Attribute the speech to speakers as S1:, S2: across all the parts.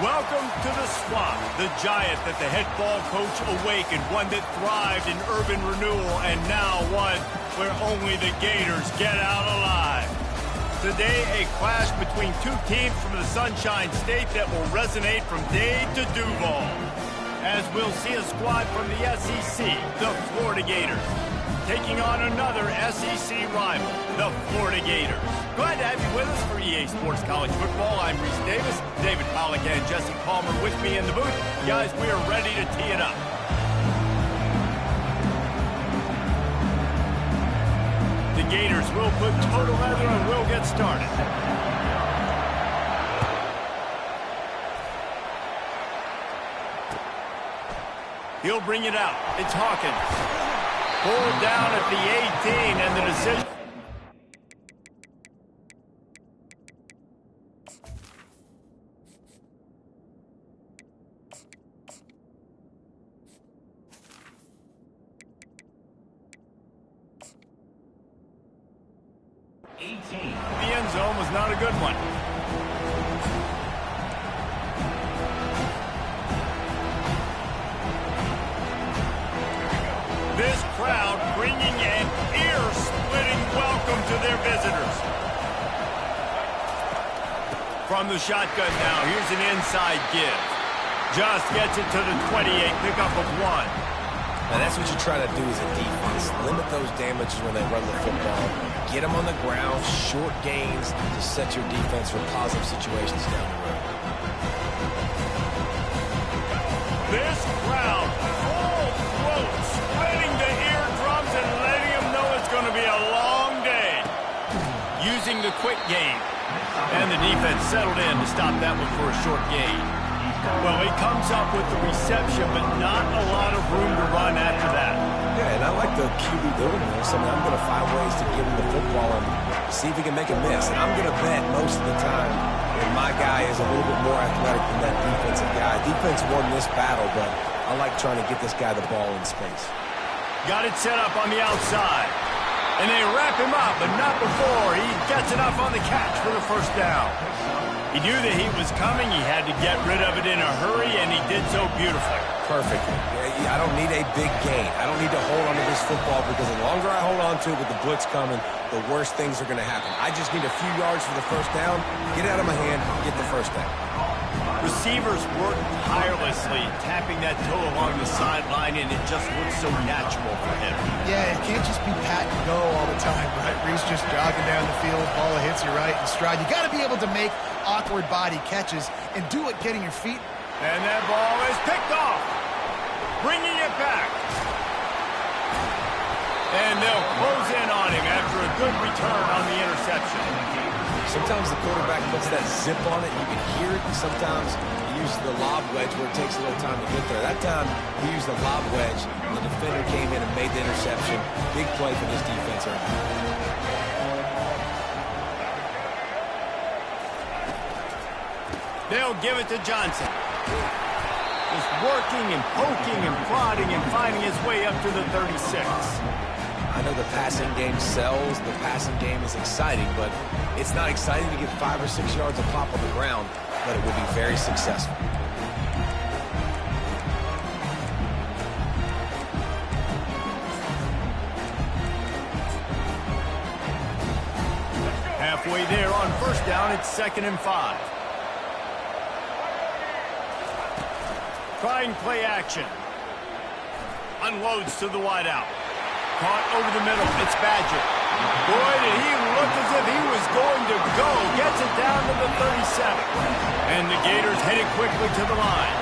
S1: Welcome to the Swamp, the giant that the head ball coach awakened, one that thrived in urban renewal, and now one where only the Gators get out alive. Today, a clash between two teams from the Sunshine State that will resonate from Dade to Duval, as we'll see a squad from the SEC, the Florida Gators, taking on another SEC rival, the Florida Gators. Glad to have you with us for EA Sports College Football. I'm Reese Davis, David Pollack and Jesse Palmer with me in the booth. Guys, we are ready to tee it up. The Gators will put total leather and we'll get started. He'll bring it out. It's Hawkins. Pulled down at the 18, and the decision. The end zone was not a good one. This crowd bringing an ear-splitting welcome to their visitors. From the shotgun now, here's an inside give. Just gets it to the 28, pickup of 1.
S2: Now that's what you try to do as a defense. Limit those damages when they run the football. Get them on the ground, short gains to set your defense for positive situations down the road.
S1: This crowd, full throat, spreading the eardrums and letting them know it's going to be a long day. Using the quick game. And the defense settled in to stop that one for a short gain. Well, he comes up with the reception, but not a lot of room to run after that.
S2: Yeah, and I like the QB doing this. I mean, I'm going to find ways to give him the football and see if he can make a miss. And I'm going to bet most of the time that my guy is a little bit more athletic than that defensive guy. Defense won this battle, but I like trying to get this guy the ball in space.
S1: Got it set up on the outside. And they wrap him up, but not before he gets enough on the catch for the first down. He knew that he was coming. He had to get rid of it in a hurry, and he did so beautifully.
S2: Perfect. I don't need a big gain. I don't need to hold on to this football because the longer I hold on to it with the blitz coming, the worse things are going to happen. I just need a few yards for the first down, get it out of my hand, get the first down.
S1: Receivers work tirelessly, tapping that toe along the sideline, and it just looks so natural for him.
S3: Yeah, it can't just be pat and go all the time, right? Reese just jogging down the field, ball hits you right in stride. You got to be able to make awkward body catches and do it getting your feet.
S1: And that ball is picked off, bringing it back. And they'll close in on him after a good return on the interception.
S2: Sometimes the quarterback puts that zip on it. You can hear it. Sometimes he uses the lob wedge where it takes a little time to get there. That time, he used the lob wedge. And the defender came in and made the interception. Big play for this defense right now.
S1: They'll give it to Johnson. Just working and poking and prodding and finding his way up to the 36.
S2: I know the passing game sells, the passing game is exciting, but it's not exciting to get 5 or 6 yards of pop on the ground, but it will be very successful.
S1: Halfway there on first down, it's 2nd and 5. Trying play action. Unloads to the wideout. Caught over the middle. It's Badger. Boy, did he look as if he was going to go. Gets it down to the 37. And the Gators headed quickly to the line.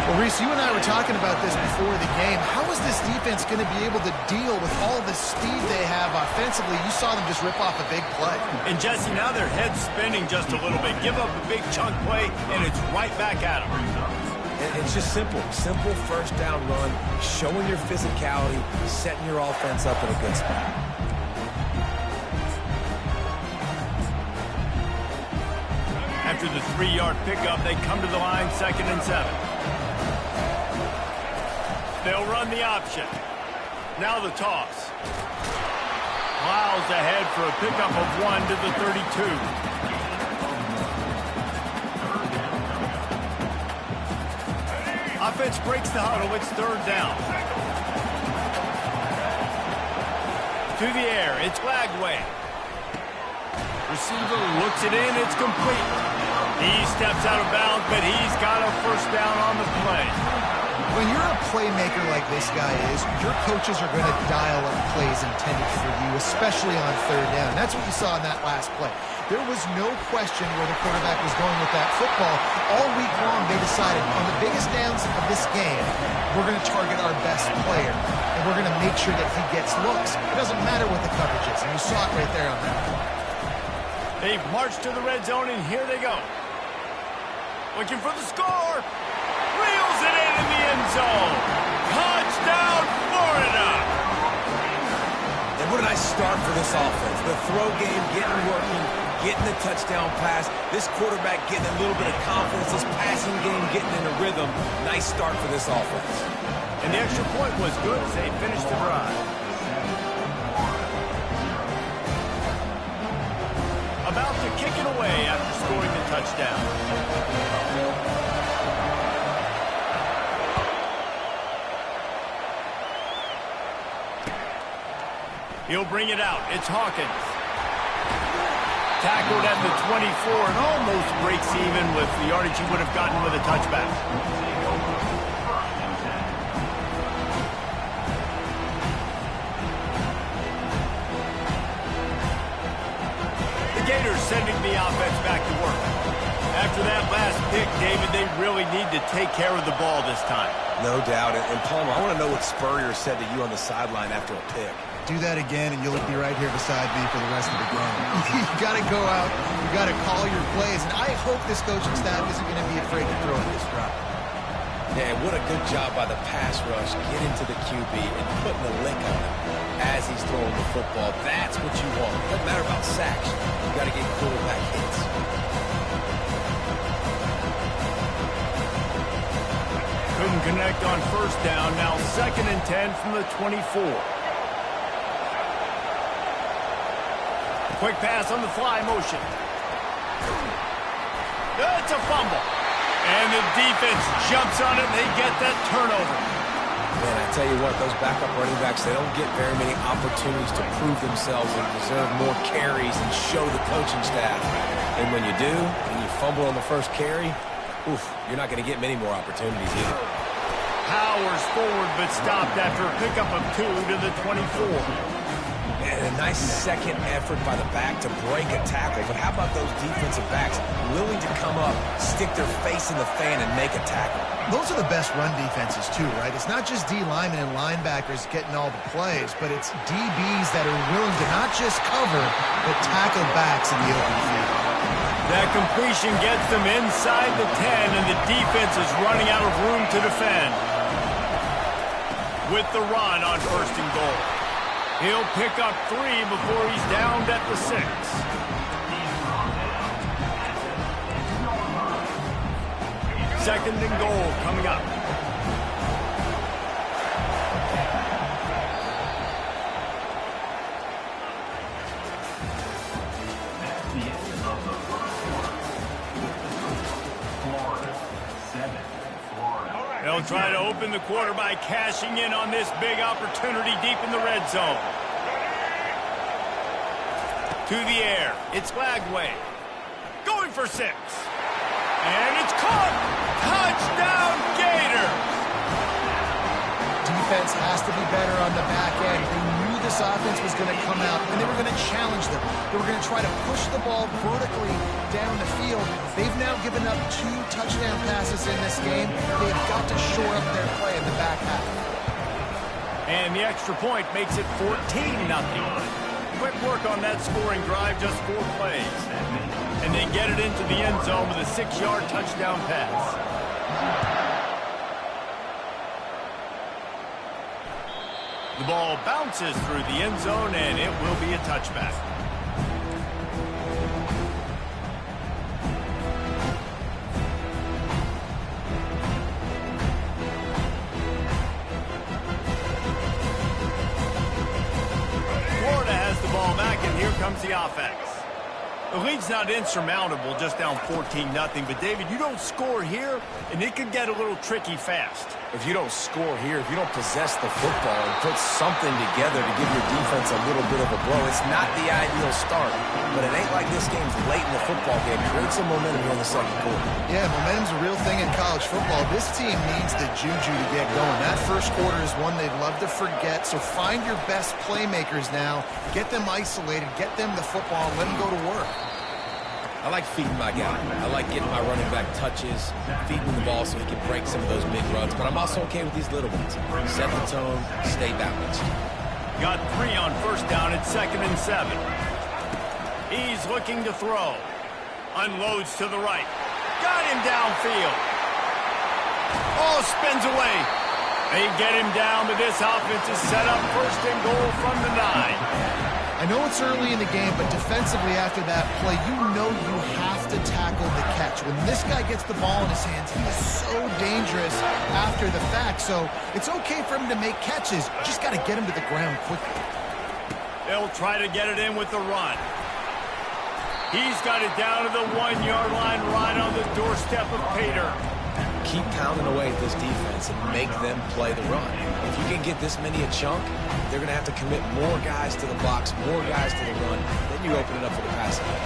S3: Well, Reese, you and I were talking about this before the game. How is this defense going to be able to deal with all the speed they have offensively? You saw them just rip off a big play.
S1: And, Jesse, now their head's spinning just a little bit. Give up a big chunk play, and it's right back at them.
S2: It's just simple first down run, showing your physicality, setting your offense up in a good spot.
S1: After the 3-yard pickup, they come to the line, 2nd and 7. They'll run the option. Now the toss. Plows ahead for a pickup of 1 to the 32. defense breaks the huddle. It's third down. To the air. It's Lagway. Receiver looks it in. It's complete. He steps out of bounds, but he's got a first down on the play.
S3: When you're a playmaker like this guy is, your coaches are going to dial up plays intended for you, especially on third down. And that's what you saw in that last play. There was no question where the quarterback was going with that football. All week long, they decided on the biggest downs of this game, we're going to target our best player, and we're going to make sure that he gets looks. It doesn't matter what the coverage is, and you saw it right there on that.
S1: They march to the red zone, and here they go. Looking for the score. Reels it in the end zone. Touchdown, Florida.
S2: And what a nice start for this offense. The throw game getting working, getting the touchdown pass. This quarterback getting a little bit of confidence. This passing game getting in a rhythm. Nice start for this offense.
S1: And the extra point was good as they finished the drive. About to kick it away after scoring the touchdown. He'll bring it out. It's Hawkins. Tackled at the 24 and almost breaks even with the yardage he would have gotten with a touchback. The Gators sending the offense back to work. After that last pick, David, they really need to take care of the ball this time.
S2: No doubt. And Palmer, I want to know what Spurrier said to you on the sideline after a pick.
S3: Do that again, and you'll be right here beside me for the rest of the game. You got to go out. You got to call your plays. And I hope this coaching staff isn't going to be afraid to throw at this drop.
S2: Yeah, what a good job by the pass rush. Get into the QB and putting the lick on him as he's throwing the football. That's what you want. It doesn't matter about sacks. You got to get quarterback hits.
S1: Couldn't connect on first down. Now 2nd and 10 from the 24. Quick pass on the fly motion. It's a fumble. And the defense jumps on it, and they get that turnover.
S2: Man, I tell you what, those backup running backs, they don't get very many opportunities to prove themselves and deserve more carries and show the coaching staff. And when you do, and you fumble on the first carry, oof, you're not going to get many more opportunities either.
S1: Powers forward, but stopped after a pickup of 2 to the 24.
S2: And a nice second effort by the back to break a tackle. But how about those defensive backs willing to come up, stick their face in the fan, and make a tackle?
S3: Those are the best run defenses, too, right? It's not just D linemen and linebackers getting all the plays, but it's DBs that are willing to not just cover, but tackle backs in the open field.
S1: That completion gets them inside the 10, and the defense is running out of room to defend. With the run on 1st and goal. He'll pick up 3 before he's downed at the 6. Second and goal coming up. They'll try to open the quarter by cashing in on this big opportunity deep in the red zone. To the air. It's Lagway. Going for 6. And it's caught. Touchdown, Gators.
S3: Defense has to be better on the back end. They knew this offense was going to come out, and they were going to challenge them. They were going to try to push the ball vertically down the field. They've now given up 2 touchdown passes in this game. They've got to shore up their play in the back half.
S1: And the extra point makes it 14-0. Quick work on that scoring drive, just 4 plays. And they get it into the end zone with a 6-yard touchdown pass. The ball bounces through the end zone, and it will be a touchback. Florida has the ball back, and here comes the offense. The lead's not insurmountable, just down 14-0. But, David, you don't score here, and it could get a little tricky fast.
S2: If you don't score here, if you don't possess the football and put something together to give your defense a little bit of a blow, it's not the ideal start. But it ain't like this game's late in the football game. Create some momentum here in the second quarter.
S3: Yeah, momentum's a real thing in college football. This team needs the juju to get going. That first quarter is one they'd love to forget. So find your best playmakers now. Get them isolated. Get them the football. And let them go to work.
S2: I like feeding my guy. I like getting my running back touches, feeding the ball so he can break some of those big runs. But I'm also okay with these little ones. Set the tone, stay balanced.
S1: Got 3 on first down at 2nd and 7. He's looking to throw. Unloads to the right. Got him downfield. Oh, spins away. They get him down, but this offense is set up 1st and goal from the 9.
S3: I know it's early in the game, but defensively after that play, you know you have to tackle the catch. When this guy gets the ball in his hands, he is so dangerous after the fact. So it's okay for him to make catches. You just got to get him to the ground quickly.
S1: They'll try to get it in with the run. He's got it down to the 1-yard line right on the doorstep of Pater.
S2: Keep pounding away at this defense and make them play the run. If you can get this many a chunk, they're going to have to commit more guys to the box, more guys to the run. Then you open it up for the passing game.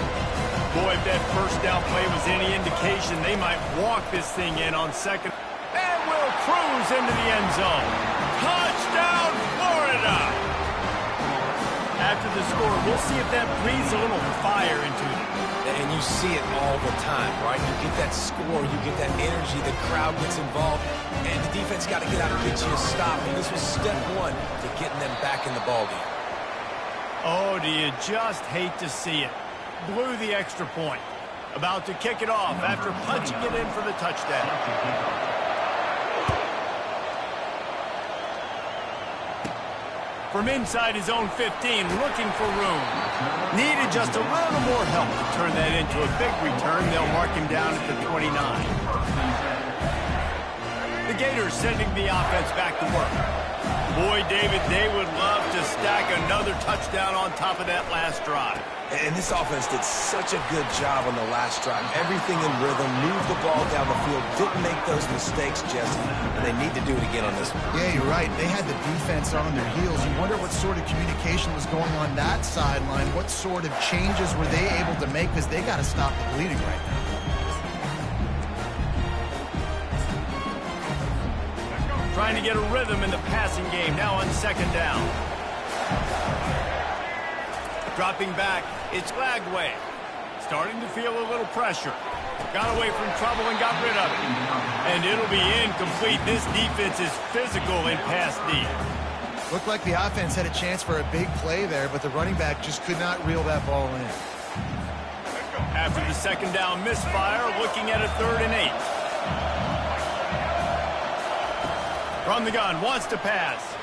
S1: Boy, if that first down play was any indication, they might walk this thing in on 2nd. And will cruise into the end zone. Touchdown, Florida! After the score, we'll see if that breathes a little fire into them.
S2: And you see it all the time, right? You get that score, you get that energy, the crowd gets involved, and the defense got to get out and get you a stop. And this was step 1 to getting them back in the ballgame.
S1: Oh, do you just hate to see it? Blew the extra point. About to kick it off after punching it in for the touchdown. From inside his own 15, looking for room. Needed just a little more help to turn that into a big return. They'll mark him down at the 29. The Gators sending the offense back to work. Boy, David, they would love to stack another touchdown on top of that last drive.
S2: And this offense did such a good job on the last drive. Everything in rhythm, moved the ball down the field, didn't make those mistakes, Jesse, and they need to do it again on this one.
S3: Yeah, you're right. They had the defense on their heels. You wonder what sort of communication was going on that sideline. What sort of changes were they able to make, because they got to stop the bleeding right now.
S1: Trying to get a rhythm in the passing game now on 2nd down. Dropping back, it's Lagway. Starting to feel a little pressure. Got away from trouble and got rid of it. And it'll be incomplete. This defense is physical in pass deep.
S3: Looked like the offense had a chance for a big play there, but the running back just could not reel that ball in.
S1: After the 2nd down misfire, looking at a 3rd and 8. From the gun, wants to pass.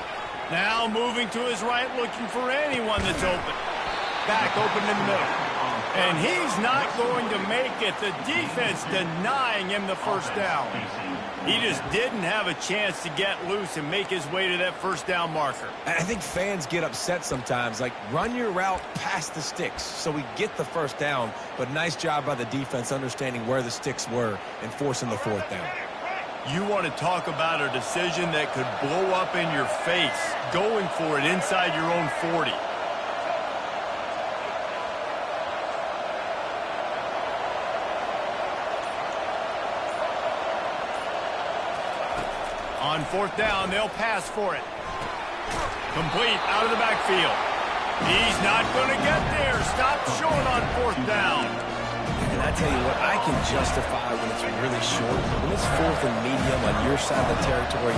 S1: Now moving to his right, looking for anyone that's open. Back open in the middle. And he's not going to make it. The defense denying him the first down. He just didn't have a chance to get loose and make his way to that first down marker.
S2: I think fans get upset sometimes, like run your route past the sticks so we get the first down, but nice job by the defense understanding where the sticks were and forcing the 4th down.
S1: You want to talk about a decision that could blow up in your face, going for it inside your own 40. On 4th down, they'll pass for it. Complete out of the backfield. He's not going to get there. Stop short on 4th down.
S2: And I tell you what, I can justify when it's really short. When it's 4th and medium on your side of the territory,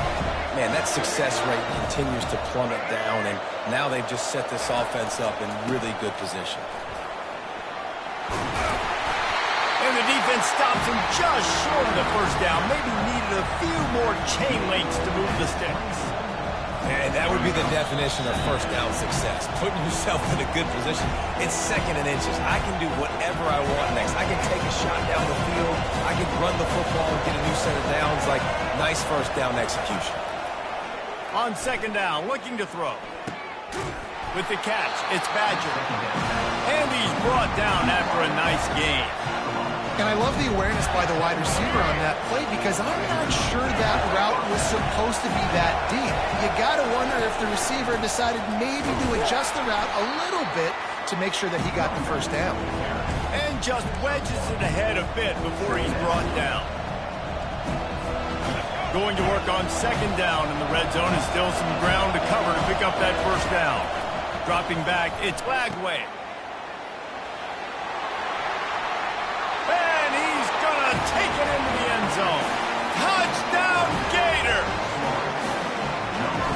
S2: man, that success rate continues to plummet down, and now they've just set this offense up in really good position.
S1: And the defense stops him just short of the first down. Maybe needed a few more chain links to move the sticks.
S2: And that would be the definition of first down success. Putting yourself in a good position. It's 2nd and inches. I can do whatever I want next. I can take a shot down the field. I can run the football and get a new set of downs. Like, nice first down execution.
S1: On 2nd down, looking to throw. With the catch, it's Badger. And he's brought down after a nice gain.
S3: And I love the awareness by the wide receiver on that play because I'm not sure that route was supposed to be that deep. You got to wonder if the receiver decided maybe to adjust the route a little bit to make sure that he got the first down.
S1: And just wedges it ahead a bit before he's brought down. Going to work on second down in the red zone, and still some ground to cover to pick up that first down. Dropping back, it's Lagway. And he's going to take it into the end zone. Touchdown, Gator!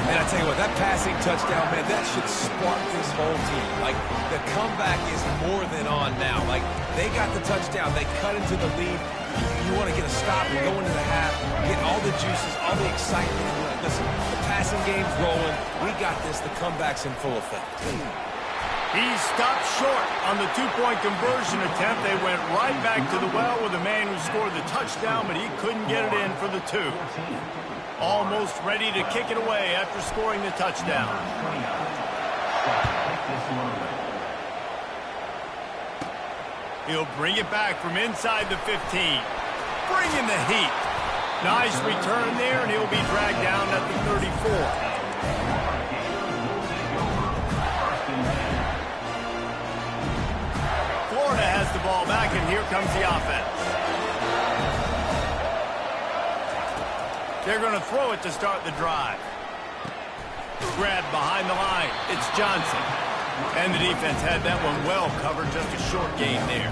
S2: And I tell you what, that passing touchdown, man, that should spark this whole team. Like, the comeback is more than on now. Like, they got the touchdown. They cut into the lead. You want to get a stop and go into the half, get all the juices, all the excitement. Listen, the passing game's rolling. We got this. The comeback's in full effect.
S1: He stopped short on the two-point conversion attempt. They went right back to the well with the man who scored the touchdown, but he couldn't get it in for the two. Almost ready to kick it away after scoring the touchdown. He'll bring it back from inside the 15. Bringing the heat. Nice return there, and he'll be dragged down at the 34. Florida has the ball back, and here comes the offense. They're going to throw it to start the drive. Grab behind the line. It's Johnson. And the defense had that one well covered, just a short gain there.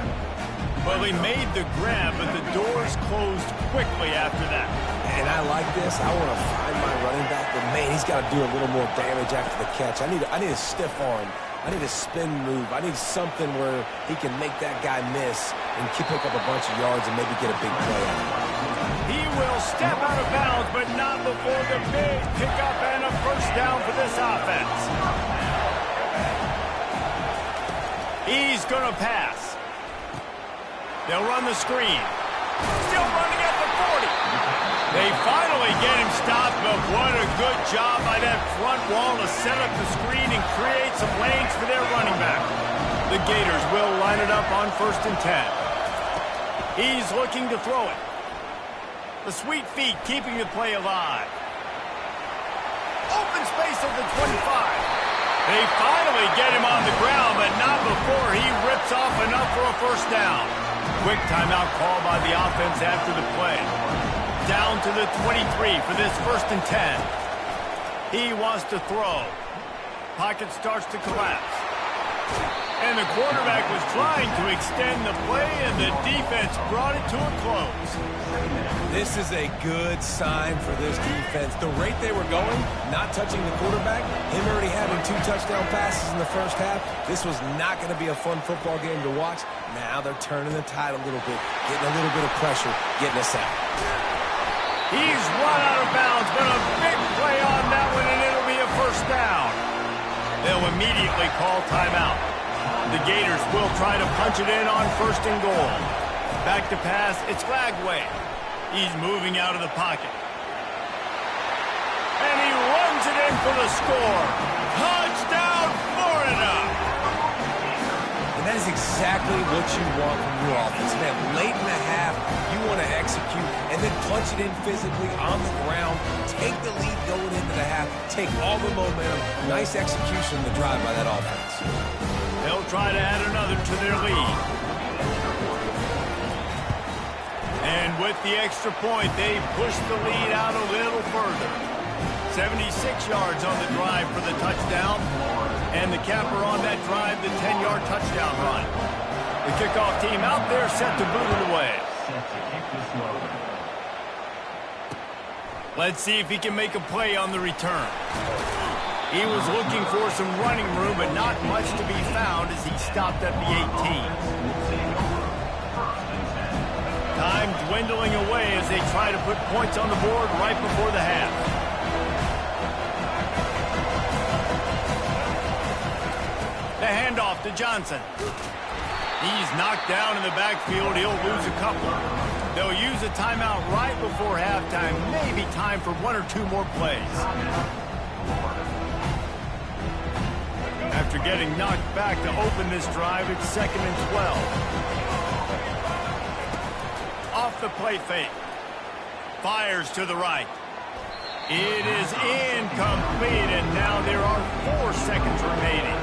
S1: Well, they made the grab, but the doors closed quickly after that.
S2: And I like this. I want to find my running back, but man, he's got to do a little more damage after the catch. I need a stiff arm. I need a spin move. I need something where he can make that guy miss and pick up a bunch of yards and maybe get a big play out of it.
S1: He will step out of bounds, but not before the big pickup and a first down for this offense. He's going to pass. They'll run the screen. Still running at the 40. They finally get him stopped, but what a good job by that front wall to set up the screen and create some lanes for their running back. The Gators will line it up on 1st and 10. He's looking to throw it. The sweet feet keeping the play alive. Open space at the 25. They finally get him on the ground, but not before he rips off enough for a first down. Quick timeout call by the offense after the play. Down to the 23 for this 1st and 10. He wants to throw. Pocket starts to collapse. And the quarterback was trying to extend the play, and the defense brought it to a close.
S2: This is a good sign for this defense. The rate they were going, not touching the quarterback, him already having 2 touchdown passes in the first half, this was not going to be a fun football game to watch. Now they're turning the tide a little bit, getting a little bit of pressure, getting us out.
S1: He's run out of bounds, but a big play on that one, and it'll be a first down. They'll immediately call timeout. The Gators will try to punch it in on 1st and goal. Back to pass, it's Lagway. He's moving out of the pocket. And he runs it in for the score. Touchdown, Florida!
S2: And that is exactly what you want from your offense, man. Late in the half, you want to execute and then punch it in physically on the ground. Take the lead going into the half. Take all the momentum. Nice execution of the drive by that offense.
S1: They'll try to add another to their lead. And with the extra point, they push the lead out a little further. 76 yards on the drive for the touchdown. And the capper on that drive, the 10-yard touchdown run. The kickoff team out there set to boot it away. Let's see if he can make a play on the return. He was looking for some running room, but not much to be found as he stopped at the 18. Time dwindling away as they try to put points on the board right before the half. The handoff to Johnson. He's knocked down in the backfield. He'll lose a couple. They'll use a timeout right before halftime. Maybe time for 1 or 2 more plays. After after getting knocked back to open this drive. It's 2nd and 12. Off the play fake. Fires to the right. It is incomplete, and now there are 4 seconds remaining.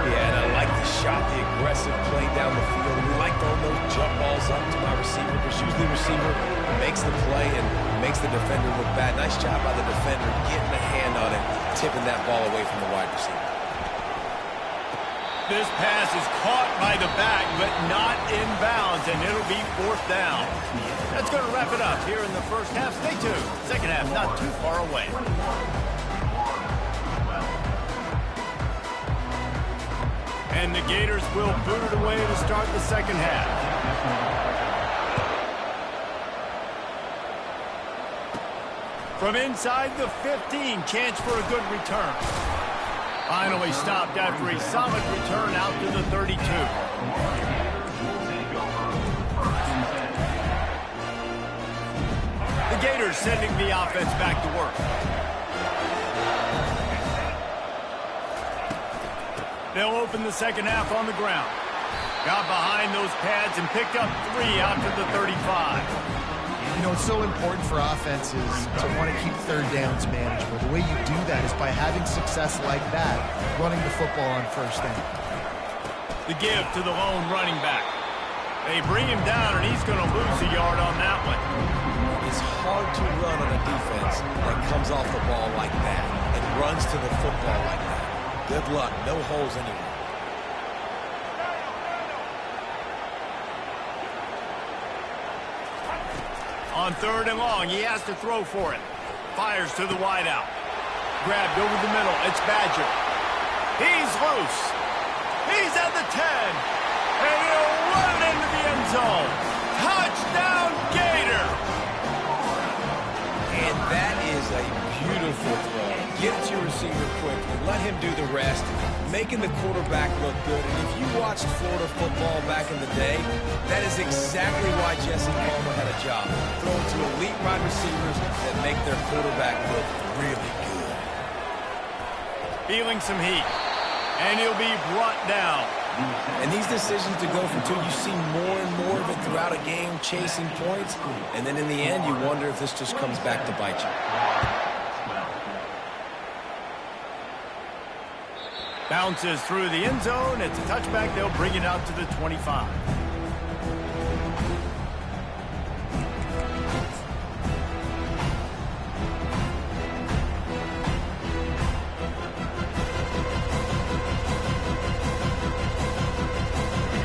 S2: Yeah, and I like the shot, the aggressive play down the field. We like throwing those jump balls up to my receiver, because usually the receiver makes the play and makes the defender look bad. Nice job by the defender getting a hand on it, tipping that ball away from the wide receiver.
S1: This pass is caught by the back, but not in bounds, and it'll be 4th down. That's going to wrap it up here in the first half. Stay tuned. Second half not too far away. And the Gators will boot it away to start the second half. From inside the 15, chance for a good return. Finally stopped after a solid return out to the 32. The Gators sending the offense back to work. They'll open the second half on the ground. Got behind those pads and picked up 3 out to the 35.
S3: You know, it's so important for offenses to want to keep third downs manageable. The way you do that is by having success like that, running the football on first down.
S1: The give to the lone running back. They bring him down, and he's going to lose a yard on that one.
S2: It's hard to run on a defense that comes off the ball like that and runs to the football like that. Good luck. No holes anywhere.
S1: On 3rd and long, he has to throw for it. Fires to the wideout. Grabbed over the middle. It's Badger. He's loose. He's at the 10. And he'll run it into the end zone. Touchdown, Gator!
S2: And that is a beautiful throw. Get it to your receiver quickly. Let him do the rest, making the quarterback look good. And if you watched Florida football back in the day, that is exactly why Jesse Palmer had a job. Throwing to elite wide receivers that make their quarterback look really good.
S1: Feeling some heat. And he'll be brought down.
S2: And these decisions to go for 2, you see more and more of it throughout a game, chasing points. And then in the end, you wonder if this just comes back to bite you.
S1: Bounces through the end zone. It's a touchback. They'll bring it out to the 25.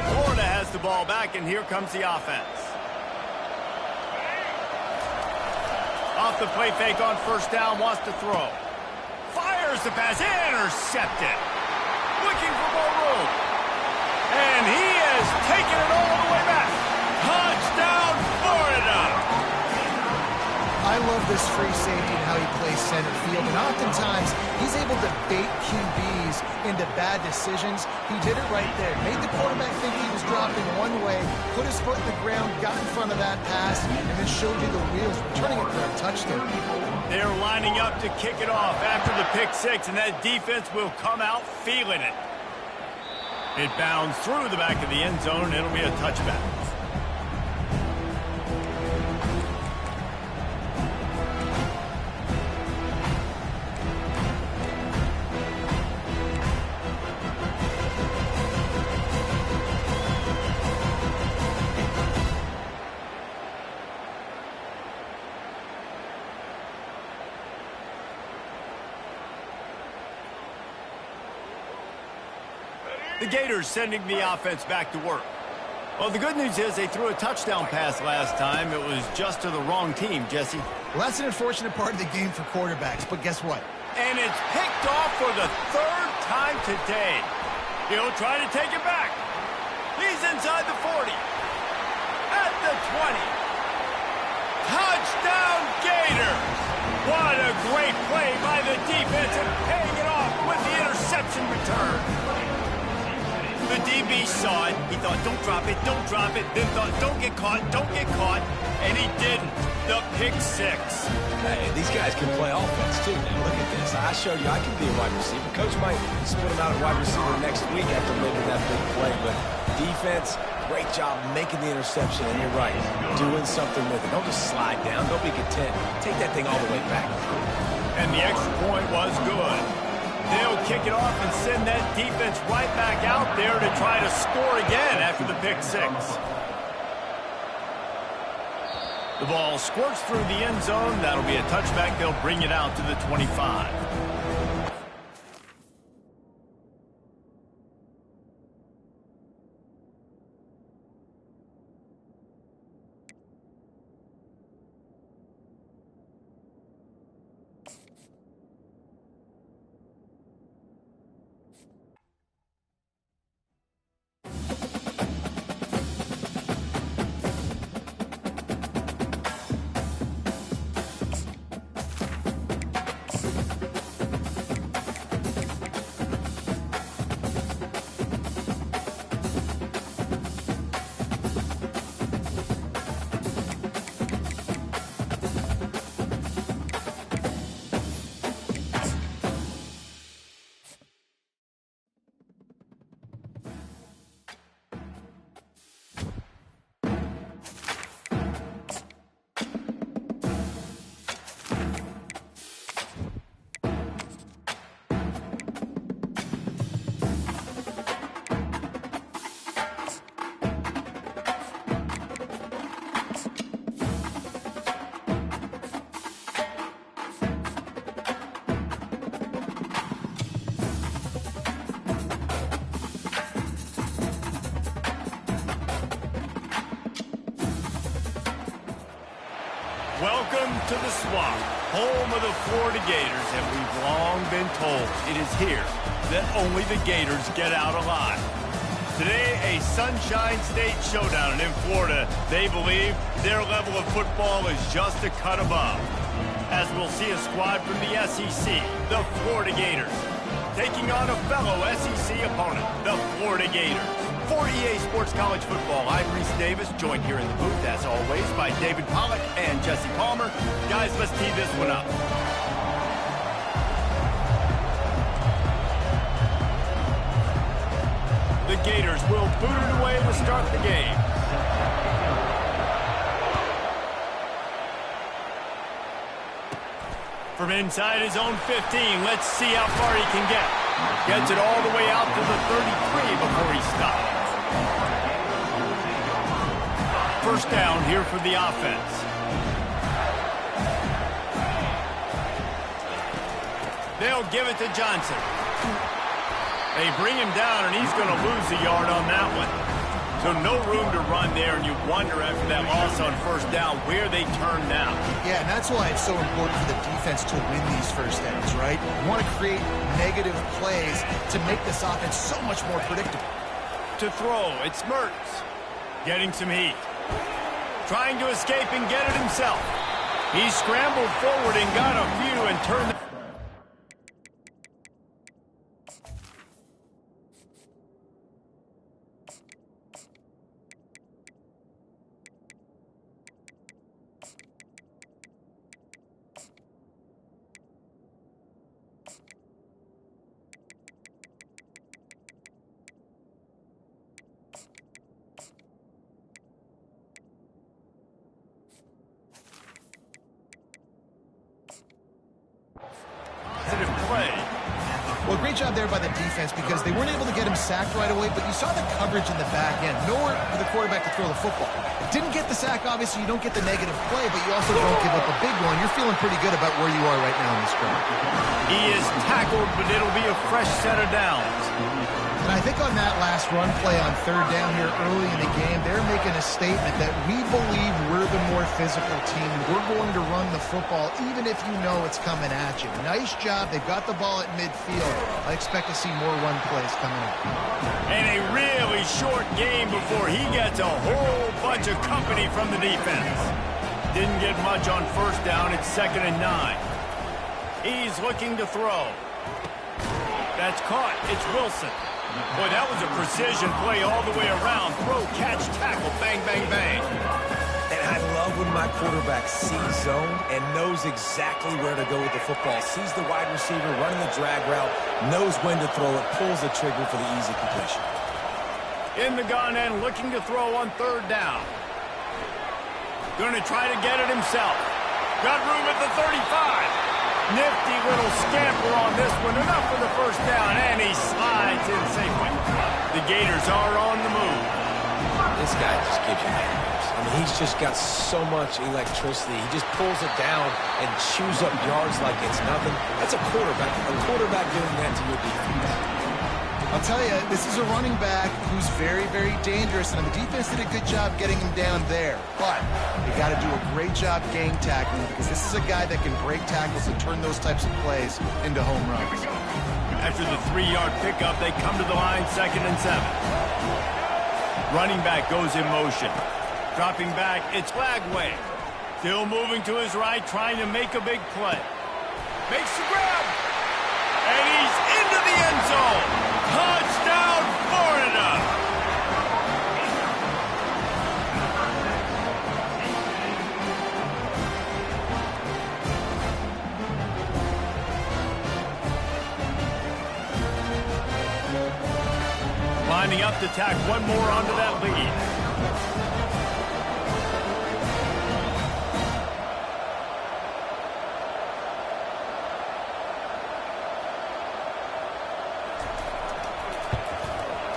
S1: Florida has the ball back, and here comes the offense. Off the play fake on first down, wants to throw. Fires the pass, intercepted. Looking for more room. And he has taken it all the way back. Touchdown, Florida!
S3: I love this free safety and how he plays center field. And oftentimes, he's able to bait QBs into bad decisions. He did it right there. Made the quarterback think he was dropping one way, put his foot in the ground, got in front of that pass, and then showed you the wheels, returning it for a touchdown.
S1: They're lining up to kick it off after the pick 6, and that defense will come out feeling it. It bounds through the back of the end zone, and it'll be a touchback. The Gators sending the offense back to work. Well, the good news is they threw a touchdown pass last time. It was just to the wrong team, Jesse.
S3: Well, that's an unfortunate part of the game for quarterbacks, but guess what?
S1: And it's picked off for the 3rd time today. He'll try to take it back. He's inside the 40. At the 20. Touchdown, Gators! What a great play by the defense and paying it off with the interception return. The DB saw it. He thought, don't drop it, then thought, don't get caught, and he didn't. The pick six.
S2: Hey, these guys can play offense too, man. Look at this. I showed you I can be a wide receiver. Coach might split him out at wide receiver next week after making that big play, but defense, great job making the interception, and you're right, doing something with it. Don't just slide down. Don't be content. Take that thing all the way back.
S1: And the extra point was good. They'll kick it off and send that defense right back out there to try to score again after the pick six. The ball squirts through the end zone. That'll be a touchback. They'll bring it out to the 25. Welcome to the Swamp, home of the Florida Gators, and we've long been told it is here that only the Gators get out alive. Today, a Sunshine State showdown, and in Florida, they believe their level of football is just a cut above. As we'll see a squad from the SEC, the Florida Gators, taking on a fellow SEC opponent, the Florida Gators. For EA Sports College Football, I'm Reese Davis, joined here in the booth, as always, by David Pollack and Jesse Palmer. Guys, let's tee this one up. The Gators will boot it away to start the game. From inside his own 15, let's see how far he can get. Gets it all the way out to the 33 before he stops. First down here for the offense. They'll give it to Johnson. They bring him down, and he's going to lose a yard on that one. So no room to run there, and you wonder after that loss on first down where they turn now.
S3: Yeah, and that's why it's so important for the defense to win these first downs, right? You want to create negative plays to make this offense so much more predictable.
S1: To throw, it's Mertz. Getting some heat. Trying to escape and get it himself. He scrambled forward and got a few and turned.
S3: Well, great job there by the defense because they weren't able to get him sacked right away, but you saw the coverage in the back end. Nowhere for the quarterback to throw the football. Didn't get the sack, obviously. You don't get the negative play, but you also don't give up a big one. You're feeling pretty good about where you are right now in this drive.
S1: He is tackled, but it'll be a fresh set of downs.
S3: And I think on that last run play on third down here early in the game, they're making a statement that we believe we're the more physical team. We're going to run the football even if you know it's coming at you. Nice job. They've got the ball at midfield. I expect to see more run plays coming up.
S1: And a really short game before he gets a whole bunch of company from the defense. Didn't get much on first down. It's 2nd and 9. He's looking to throw. That's caught. It's Wilson. Boy, that was a precision play all the way around. Throw, catch, tackle, bang, bang, bang.
S2: And I love when my quarterback sees zone and knows exactly where to go with the football. Sees the wide receiver running the drag route, knows when to throw it, pulls the trigger for the easy completion.
S1: In the gun and looking to throw on third down. Going to try to get it himself. Got room at the 35. Nifty little scamper on this one. Enough for the first down, and he slides in safely. The Gators are on the move.
S2: This guy just gives you nightmares. I mean, he's just got so much electricity. He just pulls it down and chews up yards like it's nothing. That's a quarterback. A quarterback doing that to your defense.
S3: I'll tell you, this is a running back who's very, very dangerous, and the defense did a good job getting him down there. But you got to do a great job gang tackling, because this is a guy that can break tackles and turn those types of plays into home runs.
S1: After the 3-yard pickup, they come to the line, 2nd and 7. Running back goes in motion. Dropping back, it's Lagway. Still moving to his right, trying to make a big play. Makes the grab. And he's into the end zone. Touchdown, Florida. Lining up to tack one more onto that lead.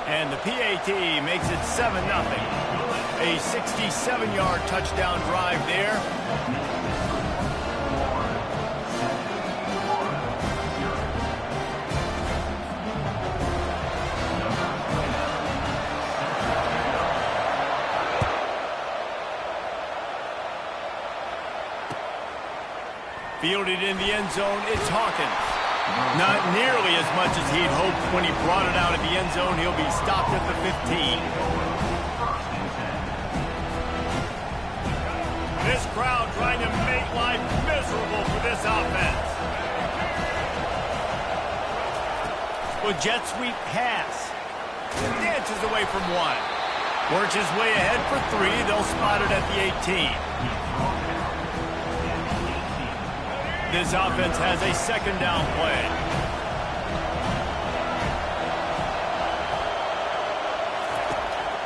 S1: And the PAT makes it 7-0. A 67-yard touchdown drive there. Fielded in the end zone, it's Hawkins. Not nearly as much as he'd hoped when he brought it out at the end zone. He'll be stopped at the 15. This crowd trying to make life miserable for this offense. Well, jet sweep pass. Dances away from one. Works his way ahead for 3. They'll spot it at the 18. This offense has a 2nd down play.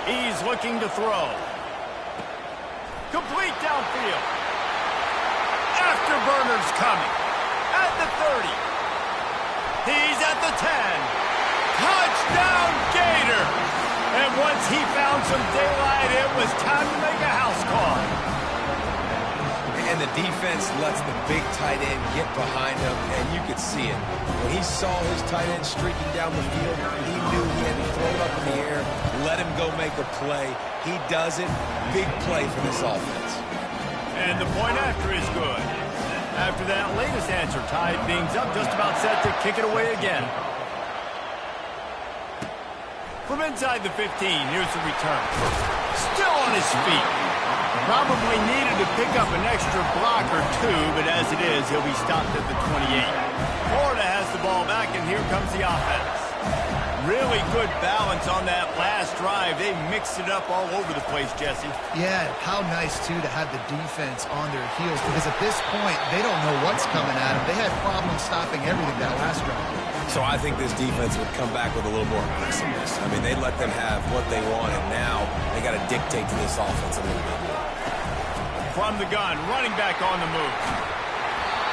S1: He's looking to throw. Complete downfield. Afterburners coming. At the 30. He's at the 10. Touchdown, Gators! And once he found some daylight, it was time to make a house call.
S2: And the defense lets the big tight end get behind him, and you could see it. When he saw his tight end streaking down the field, he knew he had to throw it up in the air, let him go make a play. He does it. Big play for this offense.
S1: And the point after is good. After that latest answer tied things up, just about set to kick it away again. From inside the 15, here's the return. Still on his feet. Probably needed to pick up an extra block or 2, but as it is, he'll be stopped at the 28. Florida has the ball back, and here comes the offense. Really good balance on that last drive. They mixed it up all over the place, Jesse.
S3: Yeah, how nice, too, to have the defense on their heels, because at this point, they don't know what's coming at them. They had problems stopping everything that last drive.
S2: So I think this defense would come back with a little more aggressiveness. I mean, they let them have what they want, and now they got to dictate to this offense a little bit more.
S1: From the gun, running back on the move.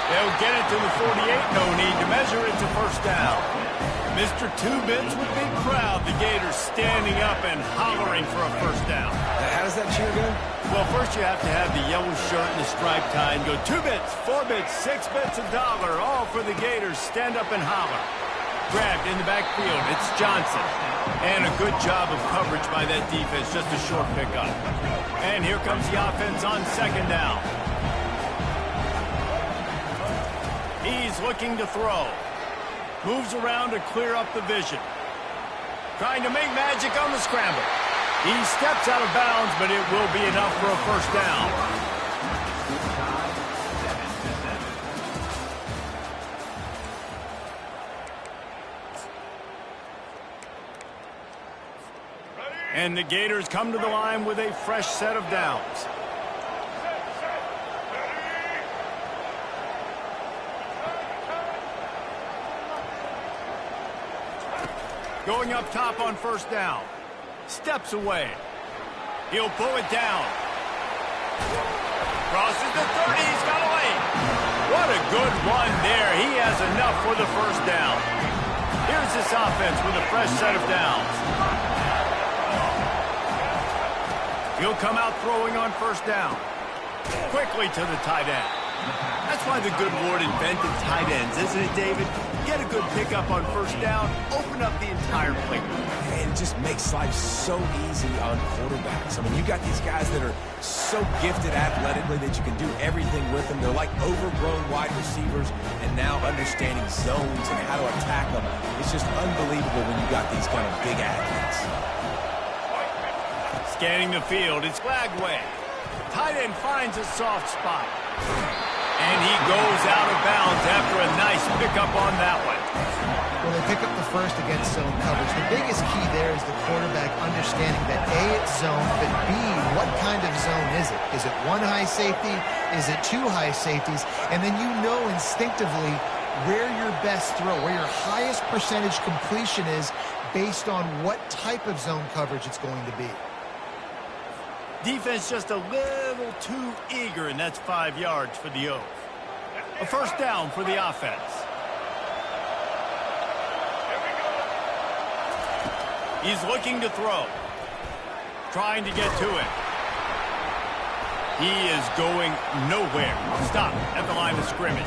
S1: They'll get it to the 48. No need to measure it to first down. Mr. Two-Bits would be proud. The Gators standing up and hollering for a first down.
S2: How does that cheer go?
S1: Well, first you have to have the yellow shirt and the striped tie and go 2 bits, 4 bits, 6 bits, $1, all for the Gators. Stand up and holler. Grabbed in the backfield. It's Johnson. And a good job of coverage by that defense. Just a short pickup. And here comes the offense on 2nd down. He's looking to throw. Moves around to clear up the vision. Trying to make magic on the scramble. He steps out of bounds, but it will be enough for a first down. And the Gators come to the line with a fresh set of downs. Going up top on first down. Steps away. He'll pull it down. Crosses the 30. He's got away. What a good run there. He has enough for the first down. Here's this offense with a fresh set of downs. He'll come out throwing on first down. Quickly to the tight end. That's why the good Lord invented tight ends, isn't it, David? Get a good pickup on first down, open up the entire plate.
S2: And it just makes life so easy on quarterbacks. I mean, you got these guys that are so gifted athletically that you can do everything with them. They're like overgrown wide receivers, and now understanding zones and how to attack them. It's just unbelievable when you got these kind of big athletes.
S1: Scanning the field, it's Lagway. Tight end finds a soft spot. And he goes out of bounds after a nice pickup on that one.
S3: Well, they pick up the first against zone coverage. The biggest key there is the quarterback understanding that A, it's zone, but B, what kind of zone is it? Is it one high safety? Is it two high safeties? And then you know instinctively where your best throw, where your highest percentage completion is based on what type of zone coverage it's going to be.
S1: Defense just a little too eager, and that's 5 yards for the O's. A first down for the offense. He's looking to throw. Trying to get to it. He is going nowhere. Stop at the line of scrimmage.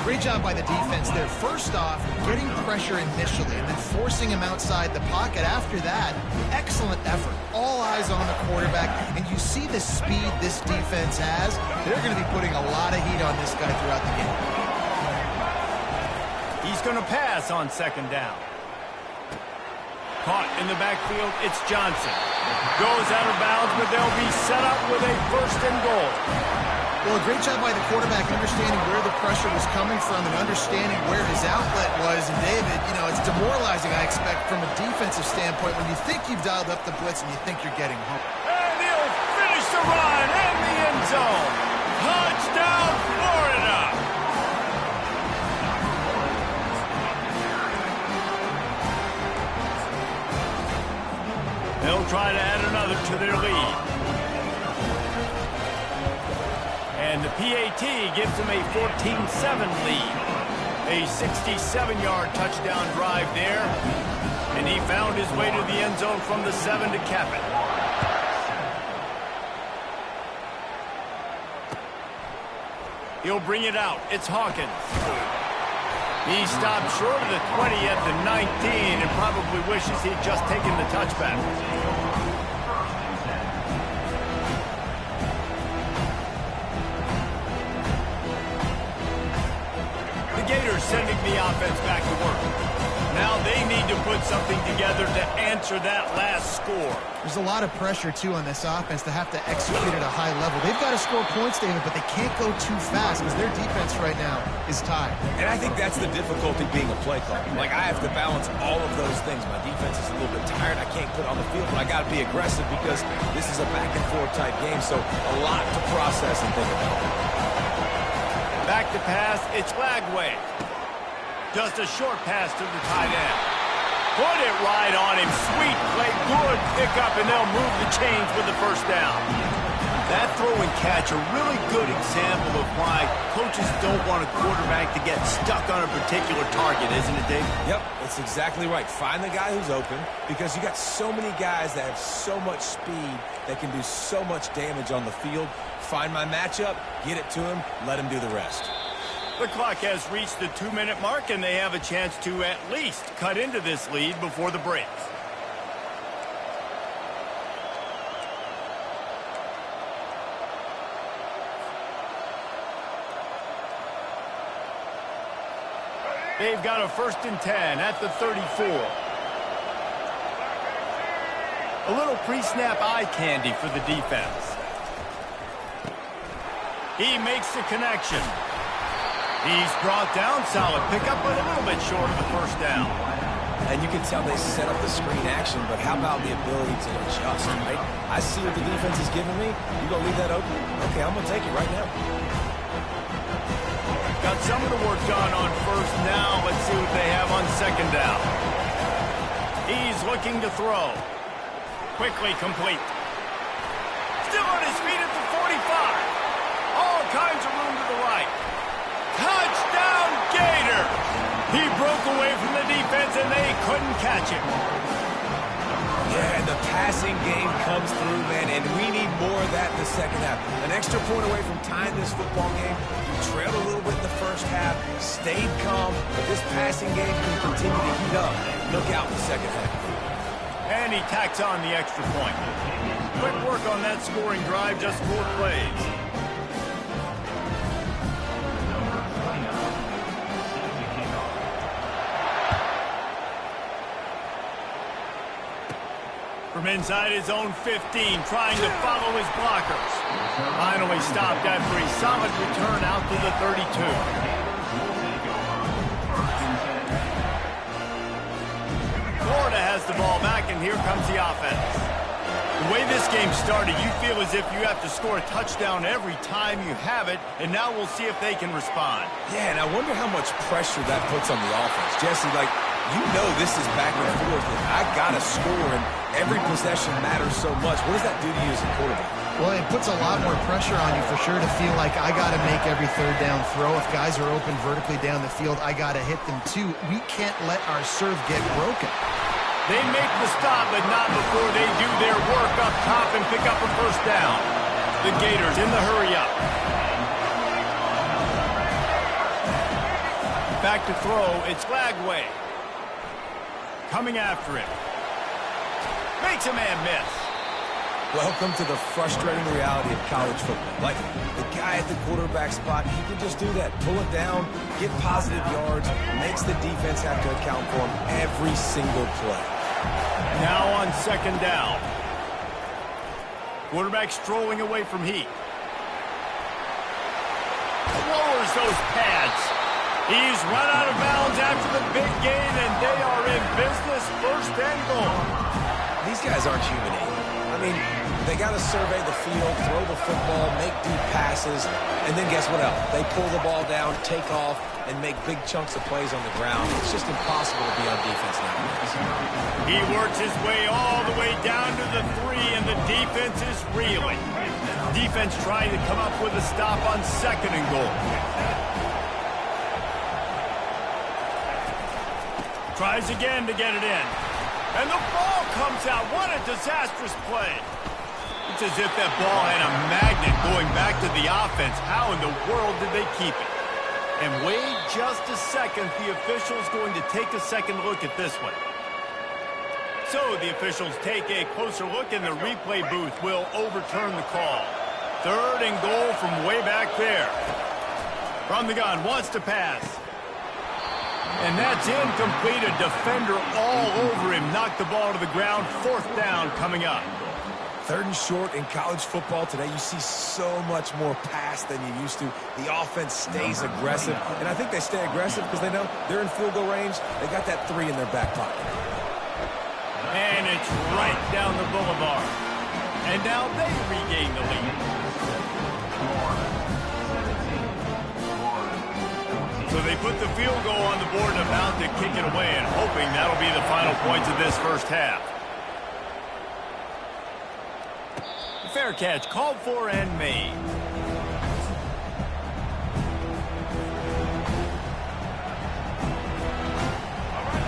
S3: Great job by the defense there. First off, getting pressure initially and then forcing him outside the pocket. After that, excellent effort. All eyes on the quarterback, and you see the speed this defense has. They're going to be putting a lot of heat on this guy throughout the game.
S1: He's going to pass on second down. Caught in the backfield, it's Johnson. Goes out of bounds, but they'll be set up with a first and goal.
S3: Well, a great job by the quarterback understanding where the pressure was coming from and understanding where his outlet was. And, David, you know, it's demoralizing, I expect, from a defensive standpoint when you think you've dialed up the blitz and you think you're getting home.
S1: And he'll finish the run in the end zone. Touchdown, Florida! They'll try to add another to their lead. And the PAT gives them a 14-7 lead. A 67-yard touchdown drive there. And he found his way to the end zone from the 7 to cap it. He'll bring it out. It's Hawkins. He stopped short of the 20 at the 19 and probably wishes he'd just taken the touchback. Gators sending the offense back to work. Now they need to put something together to answer that last score.
S3: There's a lot of pressure, too, on this offense to have to execute at a high level. They've got to score points, David, but they can't go too fast because their defense right now is tied.
S2: And I think that's the difficulty being a play caller. Like, I have to balance all of those things. My defense is a little bit tired. I can't put on the field, but I got to be aggressive because this is a back-and-forth type game, so a lot to process and think about.
S1: Back to pass, it's Lagway. Just a short pass to the tight end. Put it right on him. Sweet play, good pickup, and they'll move the chains with the first down. That throw and catch, a really good example of why coaches don't want a quarterback to get stuck on a particular target, isn't it, Dave?
S2: Yep, that's exactly right. Find the guy who's open because you got so many guys that have so much speed that can do so much damage on the field. Find my matchup, get it to him, let him do the rest.
S1: The clock has reached the 2-minute mark, and they have a chance to at least cut into this lead before the break. They've got a 1st and 10 at the 34. A little pre-snap eye candy for the defense. He makes the connection. He's brought down, solid pickup, but a little bit short of the first down.
S2: And you can tell they set up the screen action, but how about the ability to adjust, right? I see what the defense is giving me. You gonna leave that open? Okay, I'm gonna take it right now.
S1: Got some of the work done on first. Now let's see what they have on second down. He's looking to throw. Quickly complete. Still on his feet at the 45. All kinds of room to the right. Touchdown, Gator! He broke away from the defense, and they couldn't catch him.
S2: Yeah, and the passing game comes through, man, and we need more of that in the second half. An extra point away from tying this football game. We trailed a little bit in the first half, stayed calm, but this passing game can continue to heat up. Look out in the second half.
S1: And he tacks on the extra point. Quick work on that scoring drive, just 4 plays. From inside his own 15, trying to follow his blockers. Finally stopped after a solid return out to the 32. Florida has the ball back, and here comes the offense. The way this game started, you feel as if you have to score a touchdown every time you have it, and now we'll see if they can respond.
S2: Yeah, and I wonder how much pressure that puts on the offense. Jesse, like, you know this is back and forth. I got to score, and every possession matters so much. What does that do to you as a quarterback?
S3: Well, it puts a lot more pressure on you for sure to feel like I got to make every third down throw. If guys are open vertically down the field, I got to hit them too. We can't let our serve get broken.
S1: They make the stop, but not before they do their work up top and pick up a first down. The Gators in the hurry-up. Back to throw, it's Lagway. Coming after him. Makes a man miss.
S2: Welcome to the frustrating reality of college football. Like, the guy at the quarterback spot, he can just do that. Pull it down, get positive yards, makes the defense have to account for him every single play.
S1: Now on second down. Quarterback strolling away from Heat. Lowers those pads. He's run out of bounds after the big gain, and they are in business, first and goal.
S2: These guys aren't human either. I mean, they got to survey the field, throw the football, make deep passes, and then guess what else? They pull the ball down, take off, and make big chunks of plays on the ground. It's just impossible to be on defense nowadays.
S1: He works his way all the way down to the 3, and the defense is reeling. Defense trying to come up with a stop on second and goal. Tries again to get it in. And the ball comes out. What a disastrous play. It's as if that ball had a magnet going back to the offense. How in the world did they keep it? And wait just a second. The official's going to take a second look at this one. So the officials take a closer look, and the replay booth will overturn the call. Third and goal from way back there. From the gun, wants to pass. And that's incomplete. A defender all over him. Knocked the ball to the ground. Fourth down coming up.
S2: Third and short in college football today. You see so much more pass than you used to. The offense stays aggressive. And I think they stay aggressive because they know they're in field goal range. They got that 3 in their back pocket.
S1: And it's right down the boulevard. And now they regain the lead. So they put the field goal on the board and about to kick it away, and hoping that'll be the final points of this first half. Fair catch called for and made.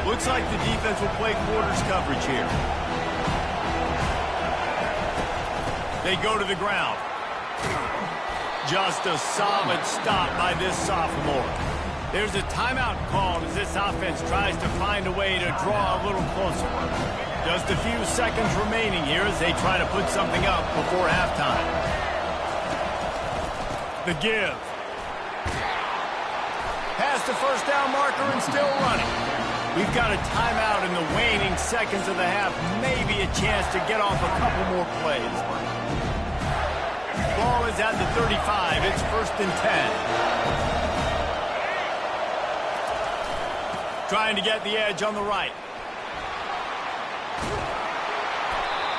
S1: Looks like the defense will play quarters coverage here. They go to the ground. Just a solid stop by this sophomore. There's a timeout called as this offense tries to find a way to draw a little closer. Just a few seconds remaining here as they try to put something up before halftime. The give. Past the first down marker and still running. We've got a timeout in the waning seconds of the half. Maybe a chance to get off a couple more plays. Ball is at the 35. It's first and 10. Trying to get the edge on the right.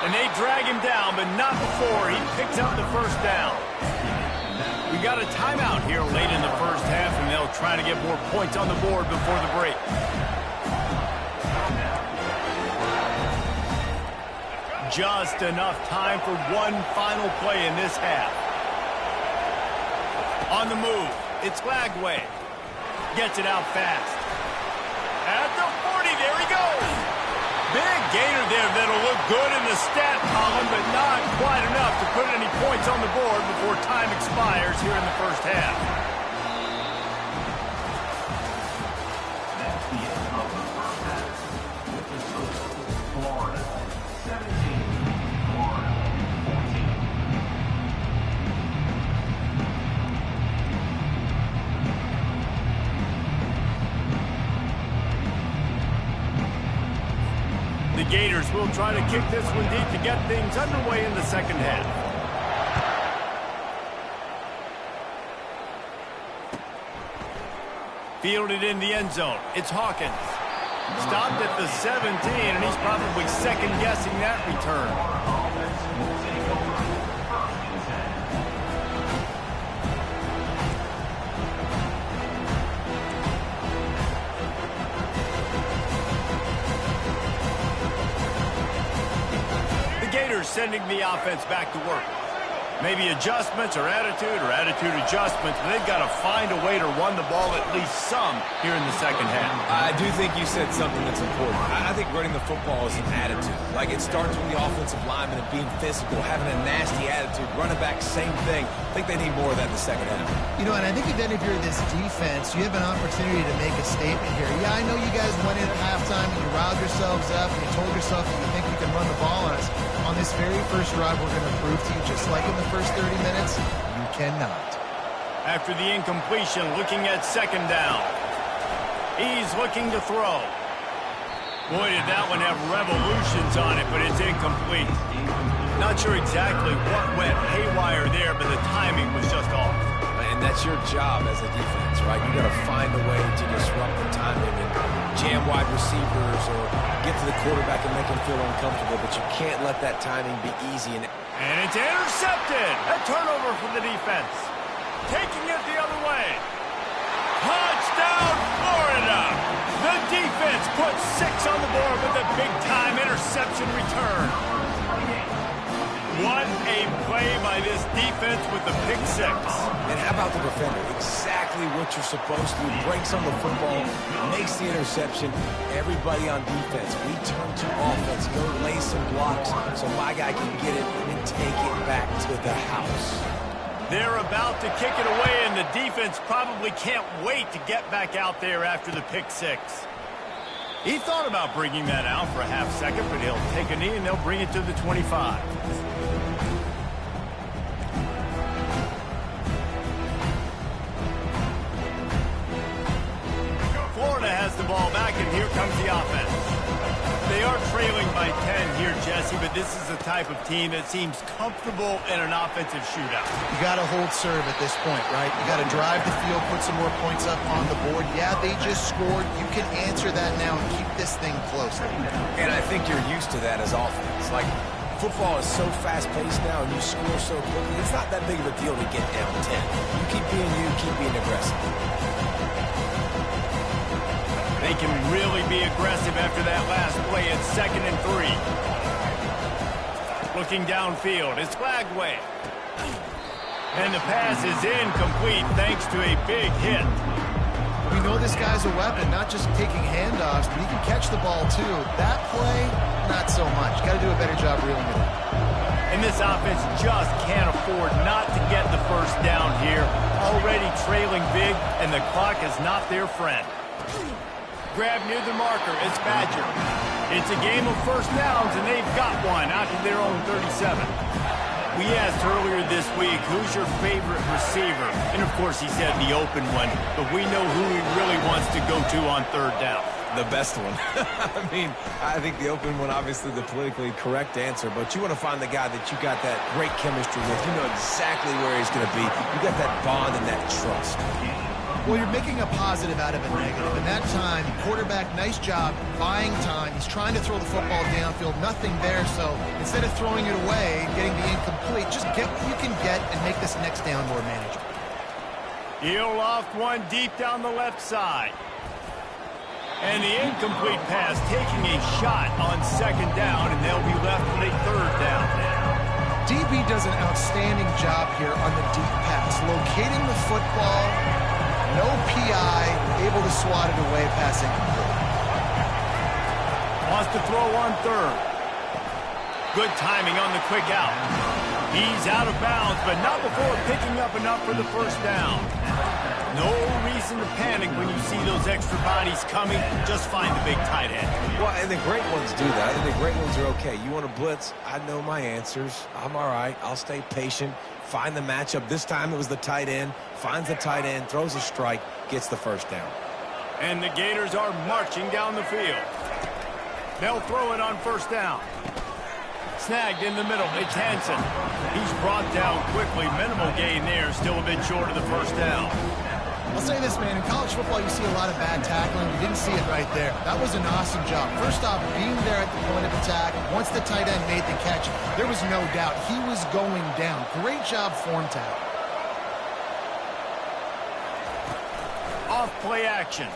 S1: And they drag him down, but not before he picks up the first down. We got a timeout here late in the first half, and they'll try to get more points on the board before the break. just enough time for one final play in this half. On the move, it's Lagway. Gets it out fast. At the 40, there he goes. Big gainer there that'll look good in the stat column, but not quite enough to put any points on the board before time expires here in the first half.
S4: That's the end of the first half. With the score, Florida 17, Florida 14.
S1: The Gators will try to kick this one deep to get things underway in the second half. Fielded in the end zone. It's Hawkins. Stopped at the 17, and he's probably second-guessing that return.
S4: Offense will take over first and 10.
S1: Gators sending the offense back to work. Maybe adjustments or attitude adjustments, but they've got to find a way to run the ball at least some here in the second half.
S2: I do think you said something that's important. I think running the football is an attitude. Like, it starts with the offensive lineman and being physical, having a nasty attitude. Running back, same thing. I think they need more of that in the second half.
S3: You know, and I think even if you're this defense, you have an opportunity to make a statement here. Yeah, I know you guys went in at halftime and you riled yourselves up and you told yourself that you think you can run the ball on us. On this very first drive, we're going to prove to you, just like in the first 30 minutes, you cannot.
S1: After the incompletion, looking at second down. He's looking to throw. Boy, did that one have revolutions on it, but it's incomplete. Not sure exactly what went haywire there, but the timing was just off.
S2: And that's your job as a defense, right? You got to find a way to disrupt the timing and jam wide receivers or get to the quarterback and make him feel uncomfortable, but you can't let that timing be easy.
S1: And it's intercepted. A turnover for the defense. Taking it the other way. Touchdown, Florida! The defense puts 6 on the board with a big-time interception return. What a play by this defense with the pick 6.
S2: And how about the defender? Exactly what you're supposed to do. Breaks on the football, makes the interception. Everybody on defense, we turn to offense. Go lay some blocks so my guy can get it and take it back to the house.
S1: They're about to kick it away, and the defense probably can't wait to get back out there after the pick 6. He thought about bringing that out for a half second, but he'll take a knee and they'll bring it to the 25. Florida has the ball back, and here comes the offense. They are trailing by 10 here, Jesse, but this is the type of team that seems comfortable in an offensive shootout.
S3: You got to hold serve at this point, right? You got to drive the field, put some more points up on the board. Yeah, they just scored. You can answer that now and keep this thing close.
S2: And I think you're used to that as offense. Like, football is so fast-paced now, and you score so quickly. It's not that big of a deal to get down 10. You keep being aggressive.
S1: They can really be aggressive after that last play. It's 2nd and 3. Looking downfield, it's Lagway. And the pass is incomplete thanks to a big hit.
S3: We know this guy's a weapon, not just taking handoffs, but he can catch the ball too. That play, not so much. Got to do a better job reeling it in.
S1: And this offense just can't afford not to get the first down here. Already trailing big, and the clock is not their friend. Grab near the marker, it's Badger. It's a game of first downs, and they've got one out to their own 37. We asked earlier this week, who's your favorite receiver? And of course he said the open one, but we know who he really wants to go to on 3rd down.
S2: The best one. I mean, I think the open one, obviously the politically correct answer, but you want to find the guy that you got that great chemistry with. You know exactly where he's going to be. You got that bond and that trust.
S3: Well, you're making a positive out of a negative. And that time, quarterback, nice job, buying time. He's trying to throw the football downfield, nothing there. So instead of throwing it away and getting the incomplete, just get what you can get and make this next down more manageable.
S1: He'll loft one deep down the left side. And the incomplete pass taking a shot on second down, and they'll be left with a third down now.
S3: DB does an outstanding job here on the deep pass, locating the football, no PI, able to swat it away, passing incomplete.
S1: Wants to throw on third. Good timing on the quick out. He's out of bounds, but not before picking up enough for the first down. No reason to panic when you see those extra bodies coming. Just find the big tight end.
S2: Well, and the great ones do that, and the great ones are okay. You want to blitz? I know my answers. I'm all right. I'll stay patient, find the matchup. This time it was the tight end. Finds the tight end, throws a strike, gets the first down.
S1: And the Gators are marching down the field. They'll throw it on first down. Snagged in the middle. It's Hansen. He's brought down quickly. Minimal gain there. Still a bit short of the first down.
S3: I'll say this, man. In college football, you see a lot of bad tackling. You didn't see it right there. That was an awesome job. First off, being there at the point of attack. Once the tight end made the catch, there was no doubt he was going down. Great job form tackle.
S1: Off play action.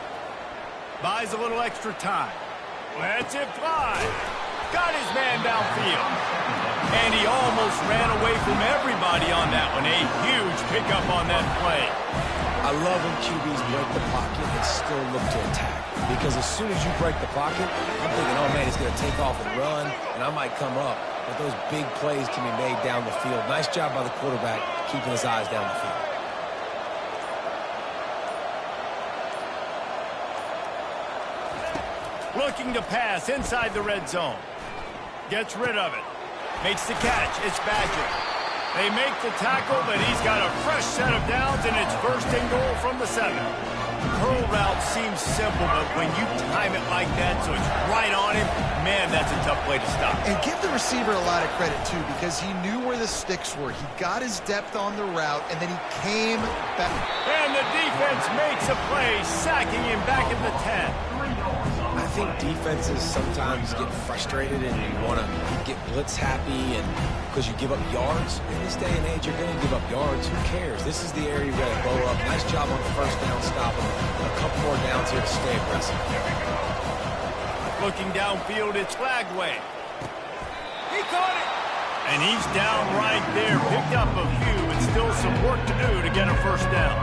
S1: Buys a little extra time. Lets it fly. Got his man downfield. And he almost ran away from everybody on that one. A huge pickup on that play.
S2: I love when QBs break the pocket and still look to attack. Because as soon as you break the pocket, I'm thinking, oh, man, he's going to take off and run, and I might come up. But those big plays can be made down the field. Nice job by the quarterback keeping his eyes down the field.
S1: Looking to pass inside the red zone. Gets rid of it. Makes the catch. It's Badger. They make the tackle, but he's got a fresh set of downs, and it's first and goal from the 7. Curl route seems simple, but when you time it like that so it's right on him, man, that's a tough play to stop.
S3: And give the receiver a lot of credit, too, because he knew where the sticks were. He got his depth on the route, and then he came back.
S1: And the defense makes a play, sacking him back at the 10.
S2: I think defenses sometimes get frustrated and you want to get blitz happy and because you give up yards. In this day and age, you're going to give up yards. Who cares? This is the area you've got to blow up. Nice job on the first down, stopping a couple more downs here to stay aggressive.
S1: Looking downfield, it's Flagway. He caught it. And he's down right there. Picked up a few, but still some work to do to get a first down.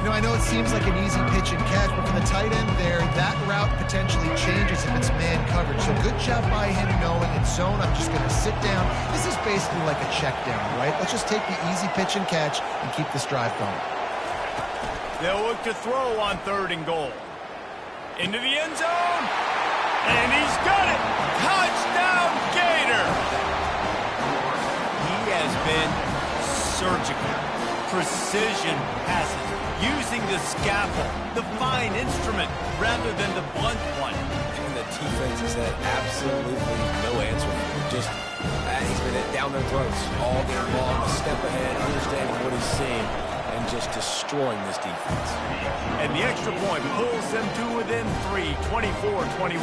S3: You know, I know it seems like an easy pitch and catch, but for the tight end there, that route potentially changes if it's man coverage. So good job by him knowing in zone, I'm just going to sit down. This is basically like a check down, right? Let's just take the easy pitch and catch and keep this drive going.
S1: They'll look to throw on third and goal. Into the end zone. And he's got it. Touchdown, Gator. He has been surgical. Precision passes. Using the scaffold, the fine instrument, rather than the blunt one.
S2: And the defense has had absolutely no answer for him. Just, he's been down their throats all game long, a step ahead, understanding what he's seeing, and just destroying this defense.
S1: And the extra point pulls them to within 3, 24-21.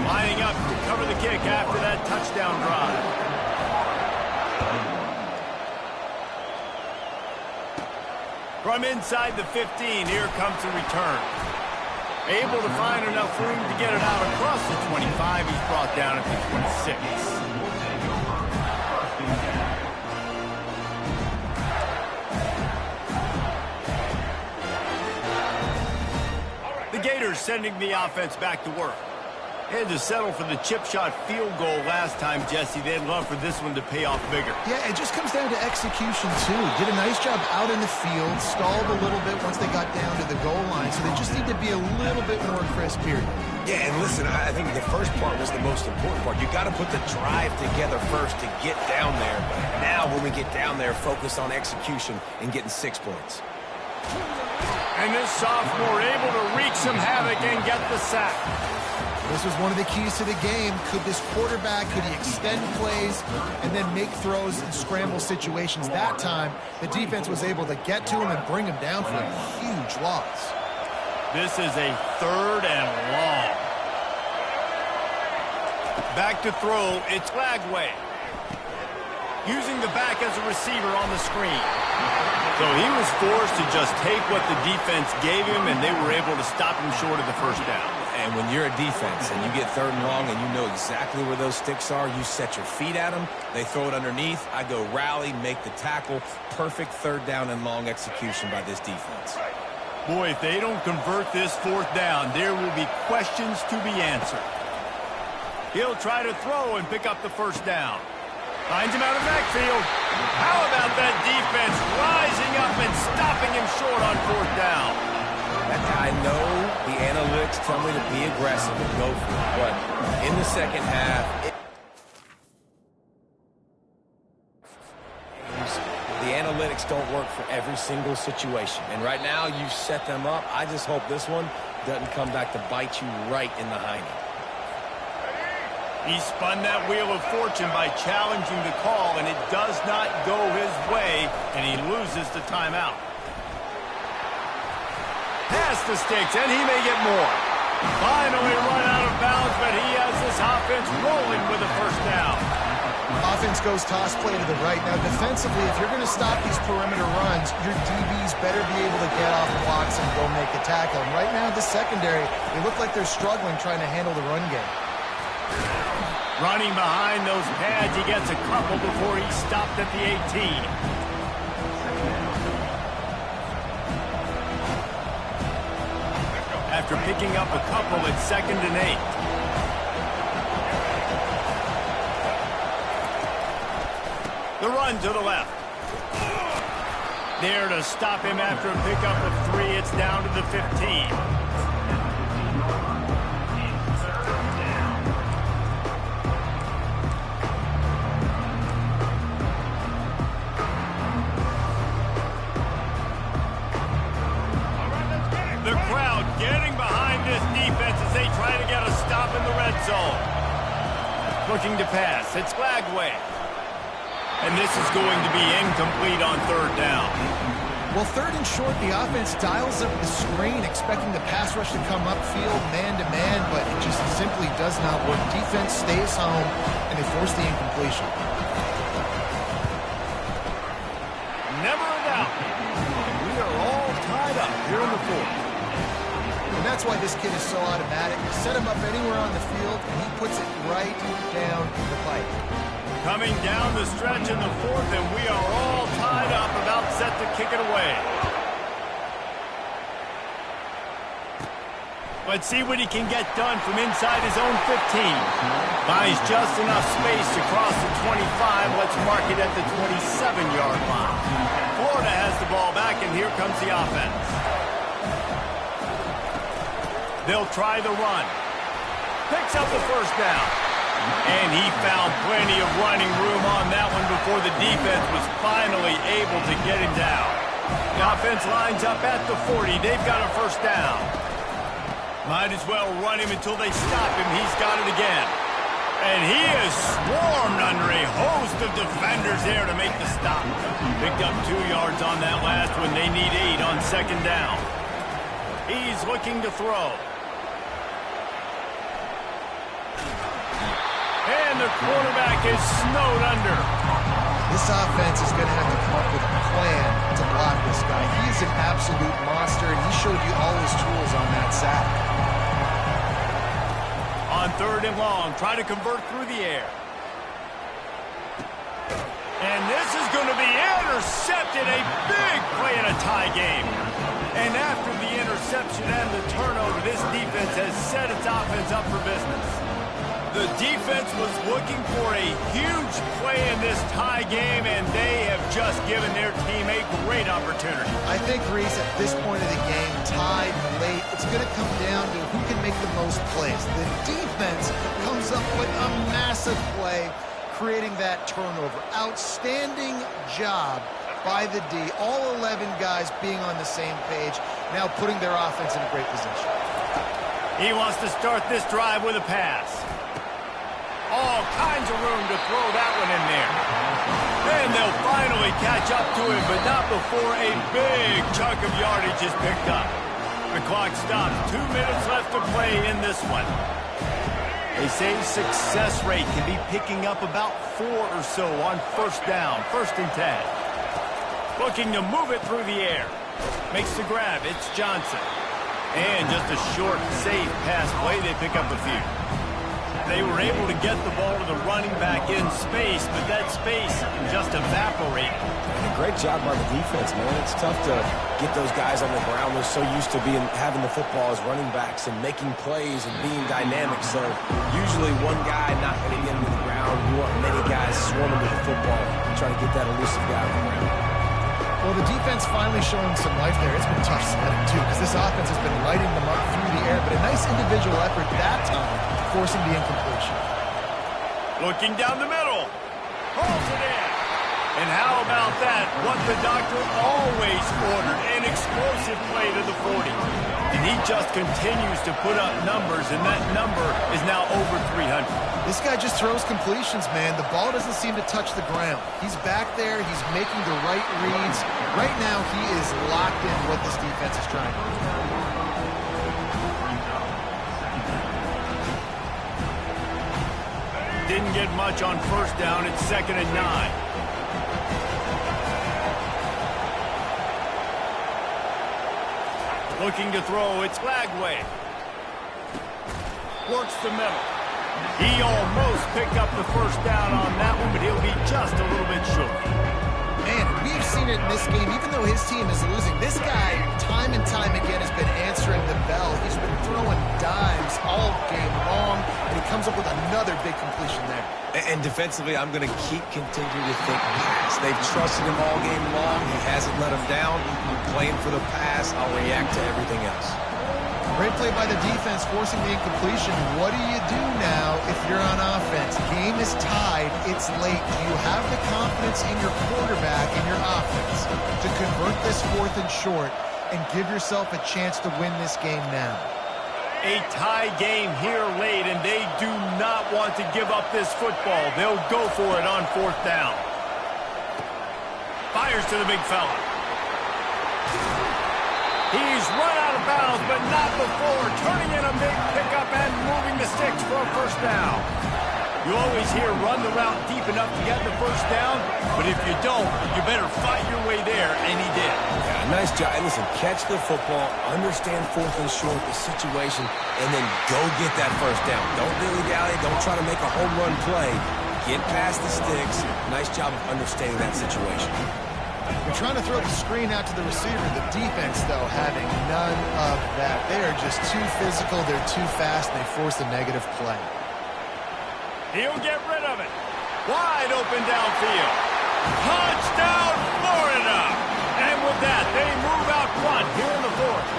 S1: Lining up to cover the kick after that touchdown drive. From inside the 15, here comes the return. Able to find enough room to get it out across the 25. He's brought down at the 26. The Gators sending the offense back to work. Had to settle for the chip shot field goal last time, Jesse. They'd love for this one to pay off bigger.
S3: Yeah, it just comes down to execution, too. Did a nice job out in the field, stalled a little bit once they got down to the goal line, so they just need to be a little bit more crisp here.
S2: Yeah, and listen, I think the first part was the most important part. You got to put the drive together first to get down there. Now, when we get down there, focus on execution and getting 6 points.
S1: And this sophomore able to wreak some havoc and get the sack.
S3: This was one of the keys to the game. Could this quarterback, could he extend plays and then make throws in scramble situations? That time, the defense was able to get to him and bring him down for a huge loss.
S1: This is a third and long. Back to throw, it's Flagway. Using the back as a receiver on the screen. So he was forced to just take what the defense gave him, and they were able to stop him short of the first down.
S2: And when you're a defense and you get 3rd and long and you know exactly where those sticks are, you set your feet at them, they throw it underneath, I go rally, make the tackle. Perfect 3rd down and long execution by this defense.
S1: Boy, if they don't convert this 4th down, there will be questions to be answered. He'll try to throw and pick up the 1st down. Finds him out of the backfield. How about that defense rising up and stopping him short on 4th down?
S2: I know the analytics tell me to be aggressive and go for it, but in the 2nd half, the analytics don't work for every single situation. And right now, you've set them up. I just hope this one doesn't come back to bite you right in the hiney.
S1: He spun that wheel of fortune by challenging the call, and it does not go his way, and he loses the timeout. Past the sticks, and he may get more. Finally run out of bounds, but he has this offense rolling with a 1st down.
S3: Offense goes toss play to the right. Now, defensively, if you're going to stop these perimeter runs, your DBs better be able to get off blocks and go make a tackle. And right now, the secondary, they look like they're struggling trying to handle the run game.
S1: Running behind those pads, he gets a couple before he stopped at the 18. After picking up a couple at 2nd and 8. The run to the left. There to stop him after a pickup of 3. It's down to the 15. The crowd getting behind this defense as they try to get a stop in the red zone. Looking to pass. It's Lagway. And this is going to be incomplete on 3rd down.
S3: Well, 3rd and short, the offense dials up the screen, expecting the pass rush to come upfield man-to-man, but it just simply does not work. Defense stays home, and they force the incompletion.
S1: Never a doubt. And we are all tied up here in the 4th.
S3: And that's why this kid is so automatic. Set him up anywhere on the field, and he puts it right down the pipe.
S1: Coming down the stretch in the 4th, and we are all tied up, about set to kick it away. Let's see what he can get done from inside his own 15. Buys just enough space to cross the 25. Let's mark it at the 27-yard line. Florida has the ball back, and here comes the offense. They'll try the run. Picks up the 1st down. And he found plenty of running room on that one before the defense was finally able to get him down. The offense lines up at the 40. They've got a 1st down. Might as well run him until they stop him. He's got it again. And he is swarmed under a host of defenders there to make the stop. Picked up 2 yards on that last one. They need 8 on 2nd down. He's looking to throw. And the quarterback is snowed under.
S3: This offense is going to have to come up with a plan to block this guy. He's an absolute monster, and he showed you all his tools on that sack.
S1: On 3rd and long, try to convert through the air. And this is going to be intercepted. A big play in a tie game. And after the interception and the turnover, this defense has set its offense up for business. The defense was looking for a huge play in this tie game, and they have just given their team a great opportunity.
S3: I think, Reese, at this point of the game, tied late, it's going to come down to who can make the most plays. The defense comes up with a massive play, creating that turnover. Outstanding job by the D. All 11 guys being on the same page, now putting their offense in a great position.
S1: He wants to start this drive with a pass. All kinds of room to throw that one in there. And they'll finally catch up to him, but not before a big chunk of yardage is picked up. The clock stops. 2 minutes left to play in this one. They say success rate can be picking up about 4 or so on 1st down, 1st and 10. Looking to move it through the air. Makes the grab. It's Johnson. And just a short, safe pass play, they pick up a few. They were able to get the ball to the running back in space, but that space just evaporated.
S2: And a great job by the defense, man. It's tough to get those guys on the ground. They're so used to having the football as running backs and making plays and being dynamic. So usually one guy not going to get into the ground. You want many guys swarming to the football and trying to get that elusive guy on the ground.
S3: Well, the defense finally showing some life there. It's been tough sledding, too, because this offense has been lighting them up through the air. But a nice individual effort that time, forcing the incompletion.
S1: Looking down the middle. Pulls it in. And how about that? What the doctor always ordered, an explosive play to the 40. And he just continues to put up numbers, and that number is now over 300.
S3: This guy just throws completions, man. The ball doesn't seem to touch the ground. He's back there. He's making the right reads. Right now, he is locked in what this defense is trying to do.
S1: Didn't get much on first down. It's 2nd and 9. Looking to throw, it's Lagway. Works the middle. He almost picked up the first down on that one, but he'll be just a little bit short.
S3: Man, we've seen it in this game. Even though his team is losing, this guy, time and time again, has been answering the bell. He's been throwing dimes all game long, and he comes up with another big completion there.
S2: And defensively, I'm going to continue to think pass. They've trusted him all game long. He hasn't let him down. I'm playing for the pass. I'll react to everything else.
S3: Great play by the defense, forcing the incompletion. What do you do now if you're on offense? Game is tied. It's late. Do you have the confidence in your quarterback and your offense to convert this 4th and short and give yourself a chance to win this game now?
S1: A tie game here late, and they do not want to give up this football. They'll go for it on 4th down. Fires to the big fella. He's run out of bounds, but not before. Turning in a big pickup and moving the sticks for a first down. You always hear run the route deep enough to get the first down, but if you don't, you better fight your way there, and he did.
S2: Yeah, nice job. And listen, catch the football, understand 4th and short, the situation, and then go get that first down. Don't dilly-dally. Don't try to make a home run play. Get past the sticks. Nice job of understanding that situation.
S3: You're trying to throw the screen out to the receiver. The defense, though, having none of that. They are just too physical. They're too fast, and they force a negative play.
S1: He'll get rid of it. Wide open downfield. Touchdown, Florida! And with that, they move out front here in the 4th.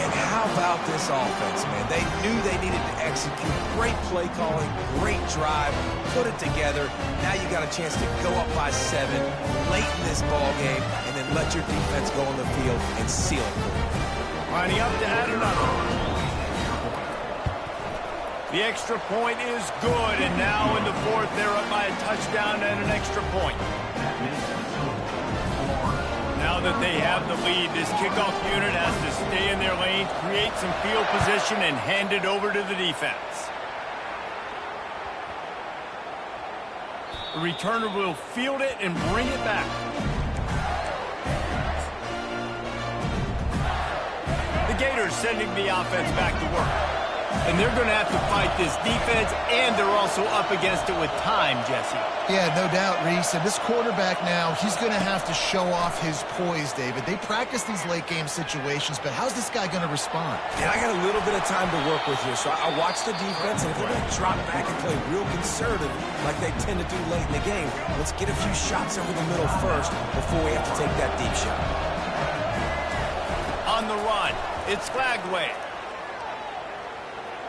S2: And how about this offense, man? They knew they needed to execute. Great play calling, great drive, put it together. Now you got a chance to go up by 7 late in this ball game, and then let your defense go on the field and seal it.
S1: Lining up to add another. The extra point is good, and now in the 4th, they're up by a touchdown and an extra point. Now that they have the lead, this kickoff unit has to stay in their lane, create some field position, and hand it over to the defense. The returner will field it and bring it back. The Gators sending the offense back to work. And they're going to have to fight this defense, and they're also up against it with time, Jesse.
S3: Yeah, no doubt, Reese. And this quarterback now, he's going to have to show off his poise, David. They practice these late-game situations, but how's this guy going to respond?
S2: And I got a little bit of time to work with here, so I watch the defense, and if they're going to drop back and play real conservative like they tend to do late in the game, let's get a few shots over the middle first before we have to take that deep shot.
S1: On the run, it's Lagway.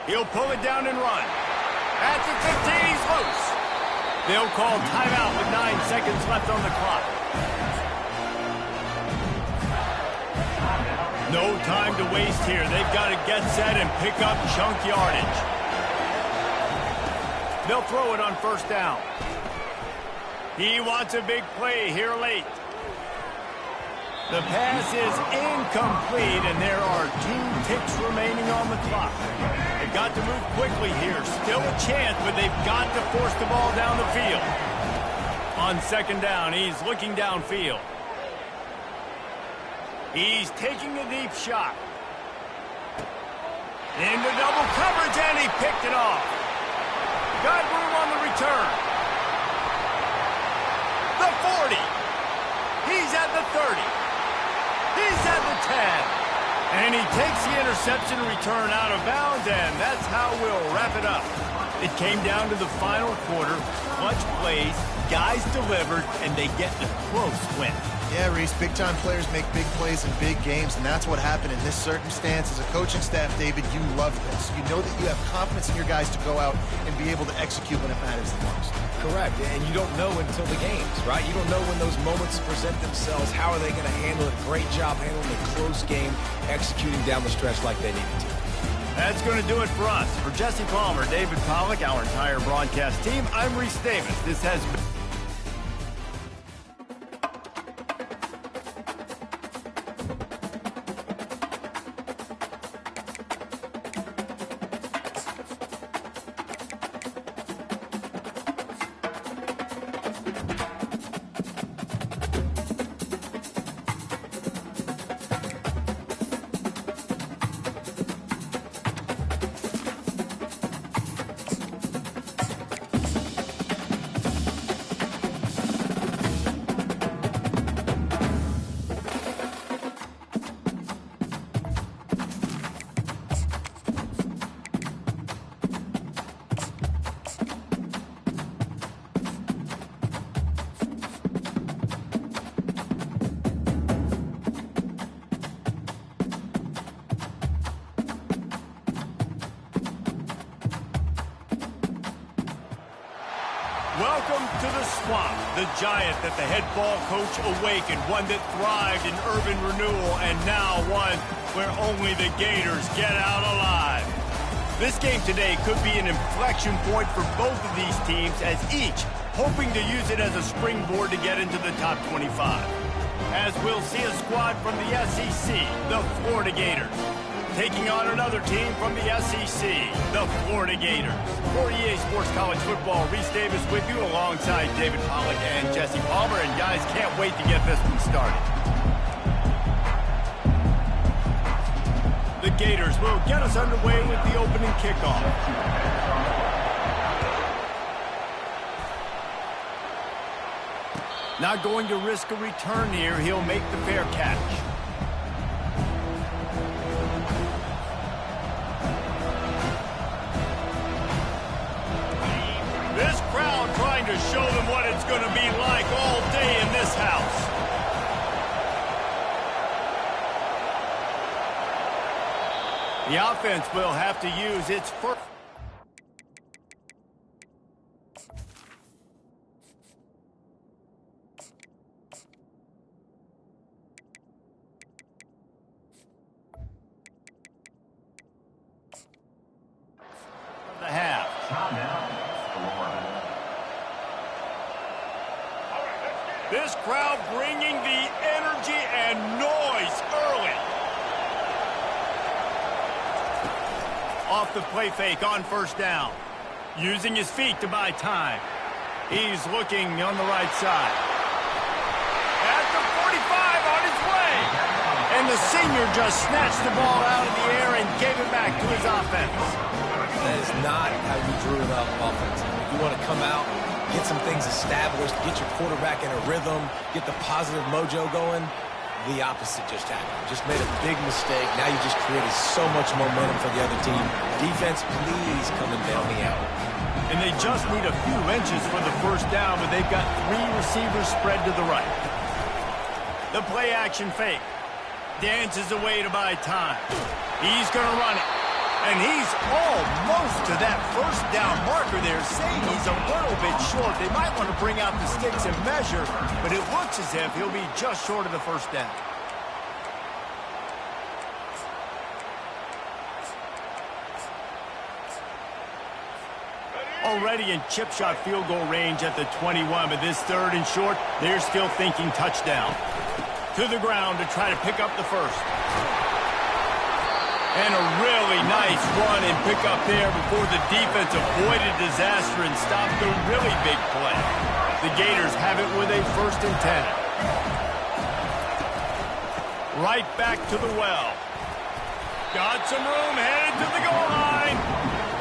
S1: He'll pull it down and run. At the 15, he's loose. They'll call timeout with 9 seconds left on the clock. No time to waste here. They've got to get set and pick up chunk yardage. They'll throw it on first down. He wants a big play here late. The pass is incomplete, and there are 2 ticks remaining on the clock. They've got to move quickly here. Still a chance, but they've got to force the ball down the field. On second down, he's looking downfield. He's taking a deep shot. Into double coverage, and he picked it off. Got room on the return. The 40. He's at the 30. He's at the 10. And he takes the interception return out of bounds, and that's how we'll wrap it up. It came down to the final quarter. Clutch plays, guys delivered, and they get the close win.
S3: Yeah, Reese, big-time players make big plays in big games, and that's what happened in this circumstance. As a coaching staff, David, you love this. You know that you have confidence in your guys to go out and be able to execute when it matters the most.
S2: Correct, and you don't know until the games, right? You don't know when those moments present themselves. How are they going to handle it? Great job handling a close game, executing down the stretch like they needed to.
S1: That's going to do it for us. For Jesse Palmer, David Pollack, our entire broadcast team, I'm Reese Davis. This has been... Welcome to the swamp, the giant that the head ball coach awakened, one that thrived in urban renewal, and now one where only the Gators get out alive. This game today could be an inflection point for both of these teams, as each hoping to use it as a springboard to get into the top 25. As we'll see a squad from the SEC, the Florida Gators, taking on another team from the SEC, the Florida Gators. For EA Sports College Football, Reese Davis with you alongside David Pollack and Jesse Palmer. And guys, can't wait to get this one started. The Gators will get us underway with the opening kickoff. Not going to risk a return here. He'll make the fair catch. This crowd trying to show them what it's going to be like all day in this house. The offense will have to use its first. The half. This crowd bringing the energy and noise early. Off the play fake on first down. Using his feet to buy time. He's looking on the right side. At the 45 on his way. And the senior just snatched the ball out of the air and gave it back to his offense.
S2: That is not how you drew it up offensively. You want to come out, get some things established, get your quarterback in a rhythm, get the positive mojo going. The opposite just happened. Just made a big mistake. Now you just created so much momentum for the other team. Defense, please, coming down the alley.
S1: And they just need a few inches for the first down, but they've got three receivers spread to the right. The play action fake. Dances away to buy time. He's going to run it. And he's almost to that first down marker there, saying he's a little bit short. They might want to bring out the sticks and measure, but it looks as if he'll be just short of the first down. Already in chip shot field goal range at the 21, but this third and short, they're still thinking touchdown. To the ground to try to pick up the first. And a really nice run and pick up there before the defense avoided disaster and stopped a really big play. The Gators have it with a 1st and 10. Right back to the well. Got some room, headed to the goal line.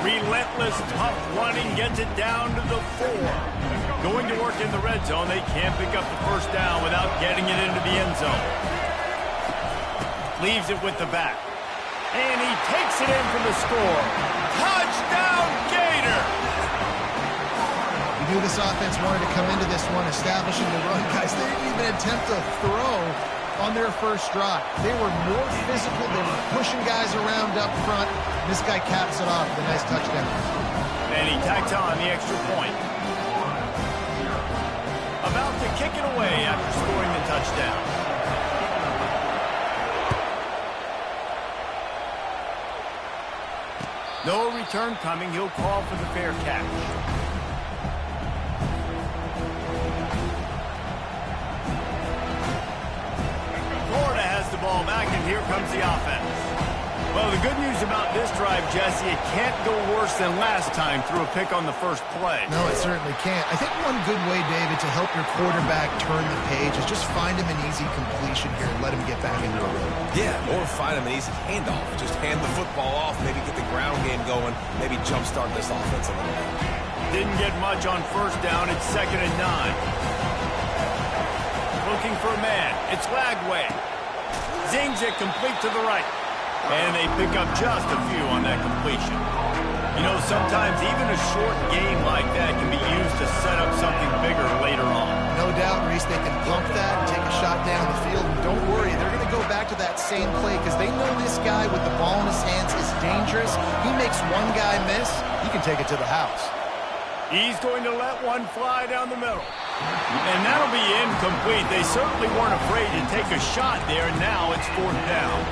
S1: Relentless, tough running gets it down to the 4. Going to work in the red zone, they can't pick up the first down without getting it into the end zone. Leaves it with the back. And he takes it in for the score. Touchdown, Gator!
S3: You knew this offense wanted to come into this one establishing the run, guys. They didn't even attempt to throw on their first drive. They were more physical. They were pushing guys around up front. This guy caps it off with a nice touchdown.
S1: And he tacks on the extra point. About to kick it away after scoring the touchdown. No return coming. He'll call for the fair catch. Florida has the ball back, and here comes the offense. Well, the good news about this drive, Jesse, it can't go worse than last time through a pick on the first play.
S3: No, it certainly can't. I think one good way, David, to help your quarterback turn the page is just find him an easy completion here and let him get back into a rhythm.
S2: Yeah, or find him an easy handoff. Just hand the football off, maybe get the ground game going, maybe jumpstart this offense a little bit.
S1: Didn't get much on first down. It's 2nd and 9. Looking for a man. It's Lagway. Zings it complete to the right. And they pick up just a few on that completion. You know, sometimes even a short game like that can be used to set up something bigger later on.
S3: No doubt, Reese, they can pump that and take a shot down the field. And don't worry, they're going to go back to that same play because they know this guy with the ball in his hands is dangerous. He makes one guy miss, he can take it to the house.
S1: He's going to let one fly down the middle. And that'll be incomplete. They certainly weren't afraid to take a shot there, and now it's 4th down.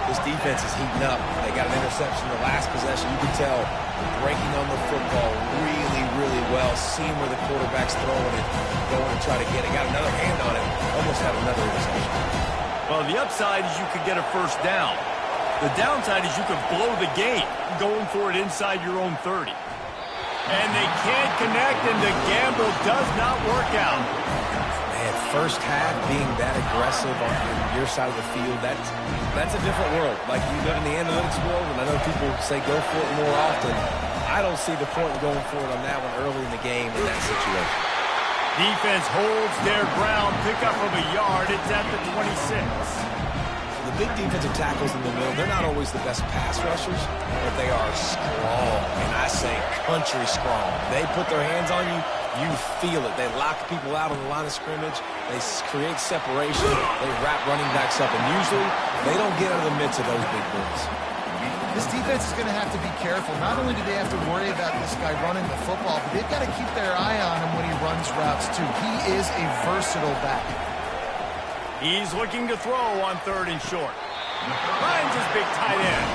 S2: This defense is heating up. They got an interception the last possession. You can tell breaking on the football really, really well, seeing where the quarterback's throwing it, going to try to get it. Got another hand on it, almost had another interception.
S1: Well, the upside is you could get a first down. The downside is you could blow the game going for it inside your own 30. And they can't connect, and the gamble does not work out.
S2: Man, first half being that aggressive on your side of the field, that's a different world. Like, you live in the analytics world, and I know people say go for it more often. I don't see the point in going for it on that one early in the game in that situation.
S1: Defense holds their ground, pick up of a yard. It's at the 26.
S2: The big defensive tackles in the middle, they're not always the best pass rushers, but they are strong, and I say country strong. They put their hands on you, you feel it. They lock people out on the line of scrimmage. They create separation. They wrap running backs up, and usually they don't get out of the midst of those big boys.
S3: This defense is going to have to be careful. Not only do they have to worry about this guy running the football, but they've got to keep their eye on him when he runs routes, too. He is a versatile back.
S1: He's looking to throw on 3rd and short. Finds his big tight end.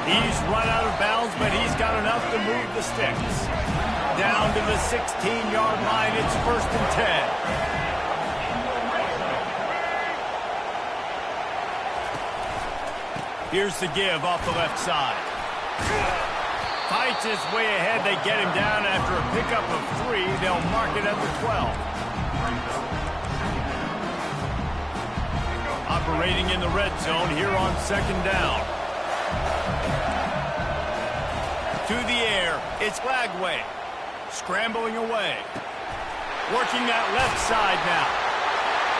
S1: He's run out of bounds, but he's got enough to move the sticks. Down to the 16-yard line, it's 1st and 10. Here's the give off the left side. Fights his way ahead. They get him down after a pickup of 3. They'll mark it at the 12. Operating in the red zone here on 2nd down. To the air, it's Lagway. Scrambling away. Working that left side now.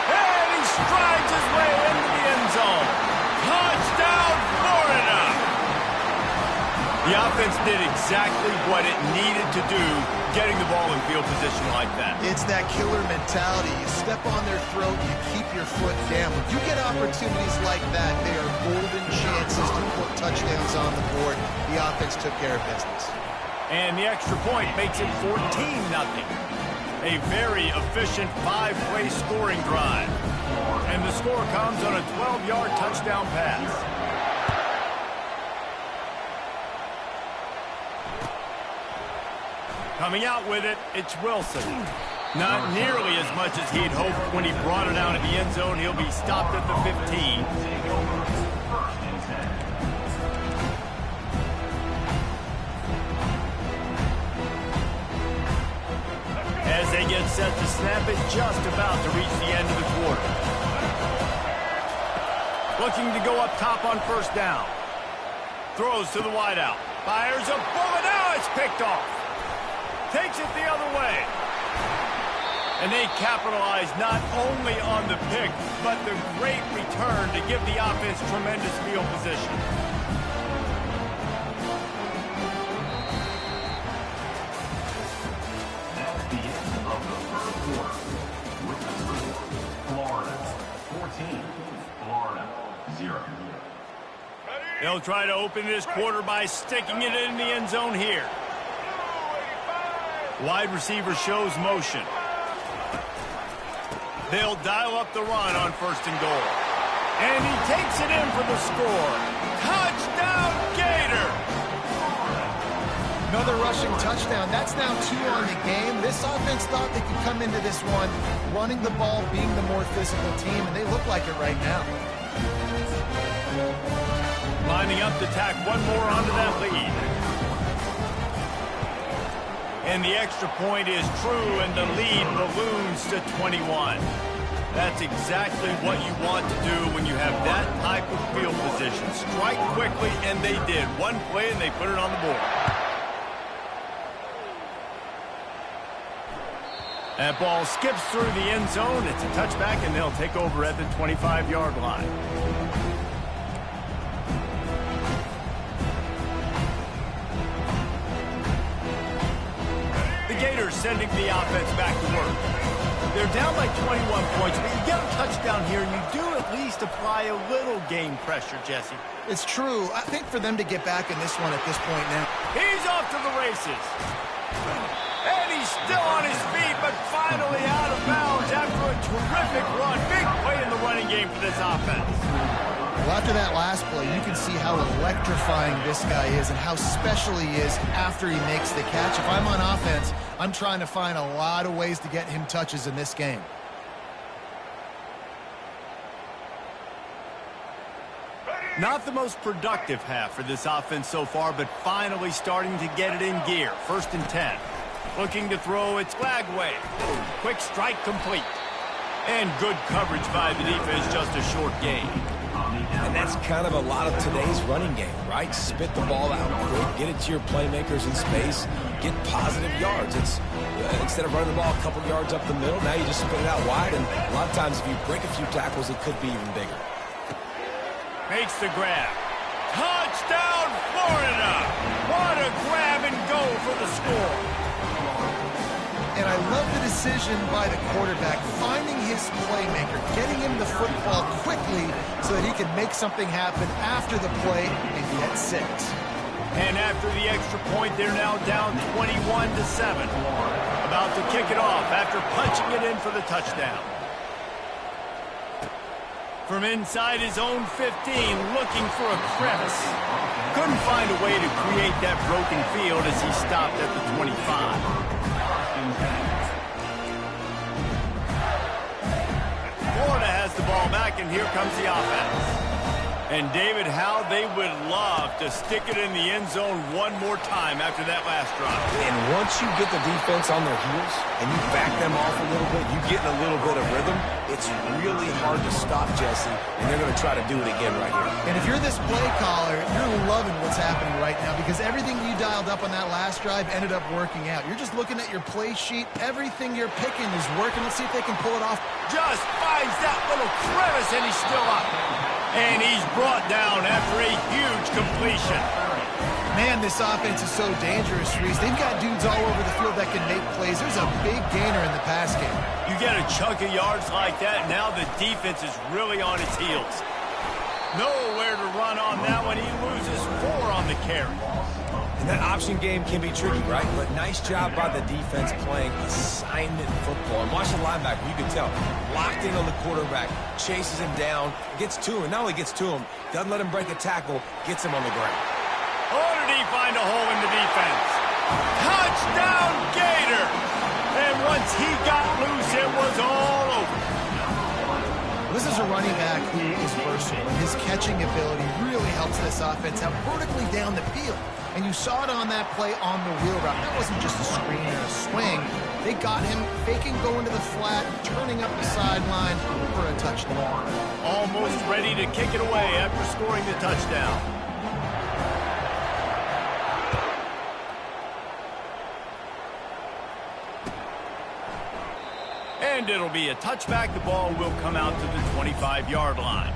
S1: And he strides his way into the end zone. Touchdown, Florida! The offense did exactly what it needed to do, getting the ball in field position like that.
S3: It's that killer mentality. You step on their throat, you keep your foot down. When you get opportunities like that, they are golden chances to put touchdowns on the board. The offense took care of business.
S1: And the extra point makes it 14-0. A very efficient 5-play scoring drive. And the score comes on a 12-yard touchdown pass. Coming out with it, it's Wilson. Not nearly as much as he'd hoped when he brought it out of the end zone. He'll be stopped at the 15. As they get set to snap it, just about to reach the end of the quarter. Looking to go up top on 1st down. Throws to the wideout. Fires a bullet. Now it's picked off. Takes it the other way. And they capitalize not only on the pick, but the great return to give the offense tremendous field position.
S4: That's the end of the first quarter. With the score, Florida 14, Florida 0.
S1: They'll try to open this quarter by sticking it in the end zone here. Wide receiver shows motion. They'll dial up the run on 1st and goal. And he takes it in for the score. Touchdown, Gator!
S3: Another rushing touchdown. That's now 2 on the game. This offense thought they could come into this one running the ball, being the more physical team, and they look like it right now.
S1: Lining up to tack one more onto that lead. And the extra point is true, and the lead balloons to 21. That's exactly what you want to do when you have that type of field position. Strike quickly, and they did. One play, and they put it on the board. That ball skips through the end zone. It's a touchback, and they'll take over at the 25-yard line. Gators sending the offense back to work. They're down by 21 points, but you get a touchdown here, and you do at least apply a little game pressure, Jesse.
S3: It's true. I think for them to get back in this one at this point now.
S1: He's off to the races. And he's still on his feet, but finally out of bounds after a terrific run. Big play in the running game for this offense.
S3: Well, after that last play, you can see how electrifying this guy is and how special he is after he makes the catch. If I'm on offense, I'm trying to find a lot of ways to get him touches in this game.
S1: Not the most productive half for this offense so far, but finally starting to get it in gear. 1st and 10. Looking to throw, it's Lagway. Quick strike complete. And good coverage by the defense, just a short gain.
S2: And that's kind of a lot of today's running game, right? Spit the ball out quick, get it to your playmakers in space, get positive yards. It's instead of running the ball a couple yards up the middle, now you just spit it out wide, and a lot of times if you break a few tackles, it could be even bigger.
S1: Makes the grab. Touchdown, Florida! What a grab and go for the score.
S3: And I love the decision by the quarterback, finding his playmaker, getting him the football quickly so that he can make something happen after the play and get 6.
S1: And after the extra point, they're now down 21-7. About to kick it off after punching it in for the touchdown. From inside his own 15, looking for a crevice. Couldn't find a way to create that broken field as he stopped at the 25. Florida has the ball back, and here comes the offense. And, David, how they would love to stick it in the end zone one more time after that last drive.
S2: And once you get the defense on their heels and you back them off a little bit, you get in a little bit of rhythm, it's really hard to stop Jesse, and they're going to try to do it again right here.
S3: And if you're this play caller, you're loving what's happening right now because everything you dialed up on that last drive ended up working out. You're just looking at your play sheet. Everything you're picking is working. Let's see if they can pull it off.
S1: Just finds that little crevice, and he's still up. And he's brought down after a huge completion.
S3: Man, this offense is so dangerous, Reese. They've got dudes all over the field that can make plays. There's a big gainer in the pass game.
S1: You get a chunk of yards like that, now the defense is really on its heels. Nowhere to run on that one. He loses 4 on the carry.
S2: And that option game can be tricky, right? But nice job by the defense playing assignment football. And watch the linebacker, you can tell. Locked in on the quarterback, chases him down, gets to him. Not only gets to him, doesn't let him break a tackle, gets him on the ground.
S1: Oh, did he find a hole in the defense? Touchdown, Gator! And once he got loose, it was all over.
S3: This is a running back who is versatile. His catching ability really helps this offense out vertically down the field. And you saw it on that play on the wheel route. That wasn't just a screen or a swing. They got him faking going to the flat, turning up the sideline for a touchdown.
S1: Almost ready to kick it away after scoring the touchdown. And it'll be a touchback. The ball will come out to the 25-yard line.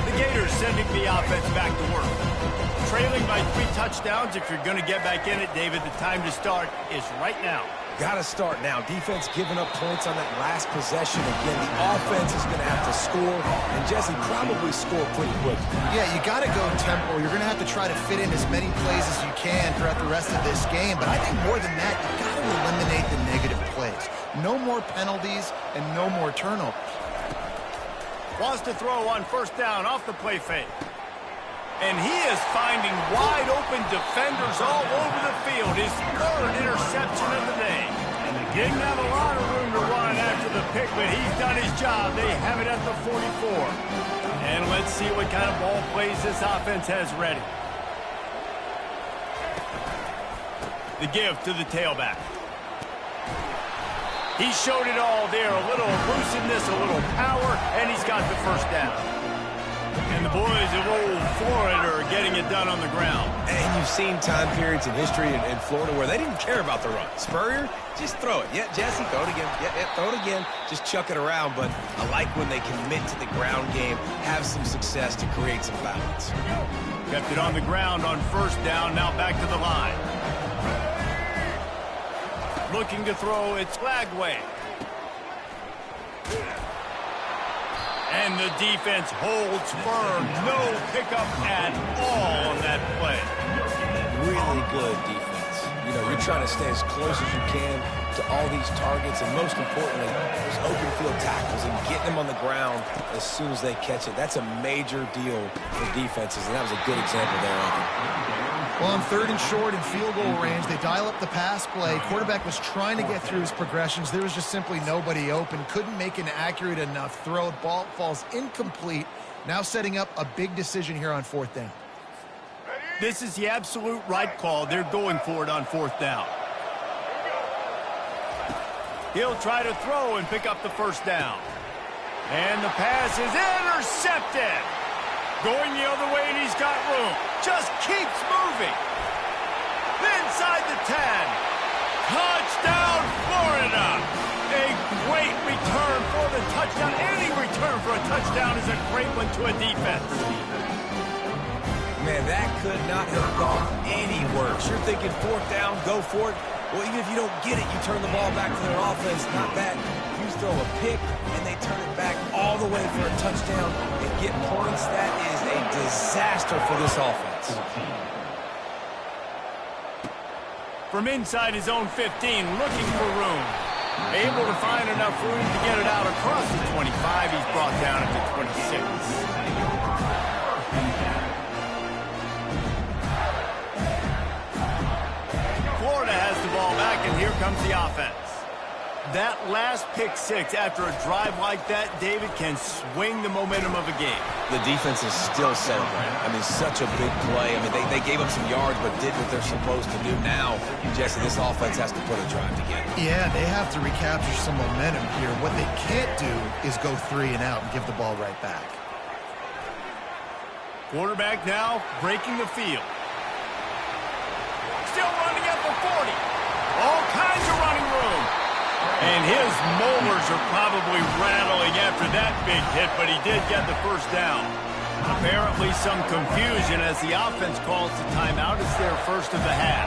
S1: The Gators sending the offense back to work. Trailing by 3 touchdowns. If you're going to get back in it, David, the time to start is right now.
S2: Got to start now. Defense giving up points on that last possession. Again, the offense is going to have to score, and Jesse probably score pretty quick.
S3: Yeah, you got to go tempo. You're going to have to try to fit in as many plays as you can throughout the rest of this game. But I think more than that, you got to eliminate the negative plays. No more penalties and no more turnovers.
S1: Wants to throw on first down off the play fake. And he is finding wide-open defenders all over the field. His 3rd interception of the day. Didn't have a lot of room to run after the pick, but he's done his job. They have it at the 44. And let's see what kind of ball plays this offense has ready. The give to the tailback. He showed it all there. A little elusiveness, a little power, and he's got the first down. And the boys of old Florida are getting it done on the ground.
S2: And you've seen time periods in history in Florida where they didn't care about the run. Spurrier, just throw it. Yeah, Jesse, throw it again. Yeah, throw it again. Just chuck it around. But I like when they commit to the ground game, have some success to create some balance.
S1: Kept it on the ground on first down. Now back to the line. Looking to throw, it's Lagway. And the defense holds firm. No pickup at all on that play.
S2: Really good defense. You know, you're trying to stay as close as you can to all these targets, and most importantly, those open field tackles and getting them on the ground as soon as they catch it. That's a major deal for defenses, and that was a good example there of it.
S3: Well, on 3rd and short and field goal range, they dial up the pass play. Quarterback was trying to get through his progressions. There was just simply nobody open. Couldn't make an accurate enough throw. Ball falls incomplete. Now setting up a big decision here on 4th down.
S1: This is the absolute right call. They're going for it on 4th down. He'll try to throw and pick up the first down. And the pass is intercepted. Going the other way, and he's got room. Just keeps moving. Inside the 10. Touchdown, Florida. A great return for the touchdown. Any return for a touchdown is a great one to a defense.
S2: Man, that could not have gone any worse. You're thinking 4th down, go for it. Well, even if you don't get it, you turn the ball back to their offense. Not that. You throw a pick, and they turn it back all the way for a touchdown and get points. That is a disaster for this offense.
S1: From inside his own 15, looking for room. Able to find enough room to get it out across the 25. He's brought down at the 26. Florida has the ball back, and here comes the offense. That last pick 6 after a drive like that, David, can swing the momentum of a game.
S2: The defense is still celebrating. I mean, such a big play. I mean, they gave up some yards but did what they're supposed to do. Now, Jesse, this offense has to put a drive together.
S3: Yeah, they have to recapture some momentum here. What they can't do is go 3 and out and give the ball right back.
S1: Quarterback now breaking the field. Still running at the 40. All kinds of running room. And his molars are probably rattling after that big hit, but he did get the first down. Apparently some confusion as the offense calls the timeout. It's their first of the half.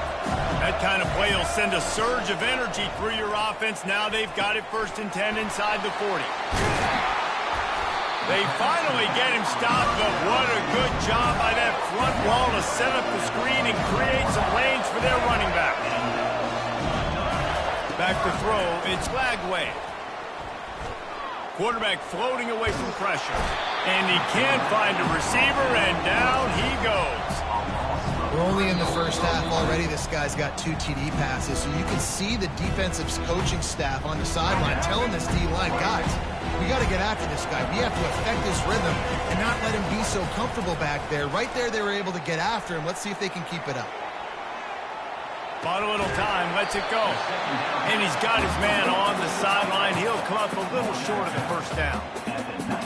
S1: That kind of play will send a surge of energy through your offense. Now they've got it 1st and 10 inside the 40. They finally get him stopped, but what a good job by that front wall to set up the screen and create some lanes for their running back. Back to throw, it's Lagway. Quarterback floating away from pressure. And he can't find a receiver, and down he goes.
S3: We're only in the first half already. This guy's got 2 TD passes, so you can see the defensive coaching staff on the sideline telling this D-line, guys, we got to get after this guy. We have to affect his rhythm and not let him be so comfortable back there. Right there, they were able to get after him. Let's see if they can keep it up.
S1: Bought a little time, lets it go. And he's got his man on the sideline. He'll come up a little short of the first down.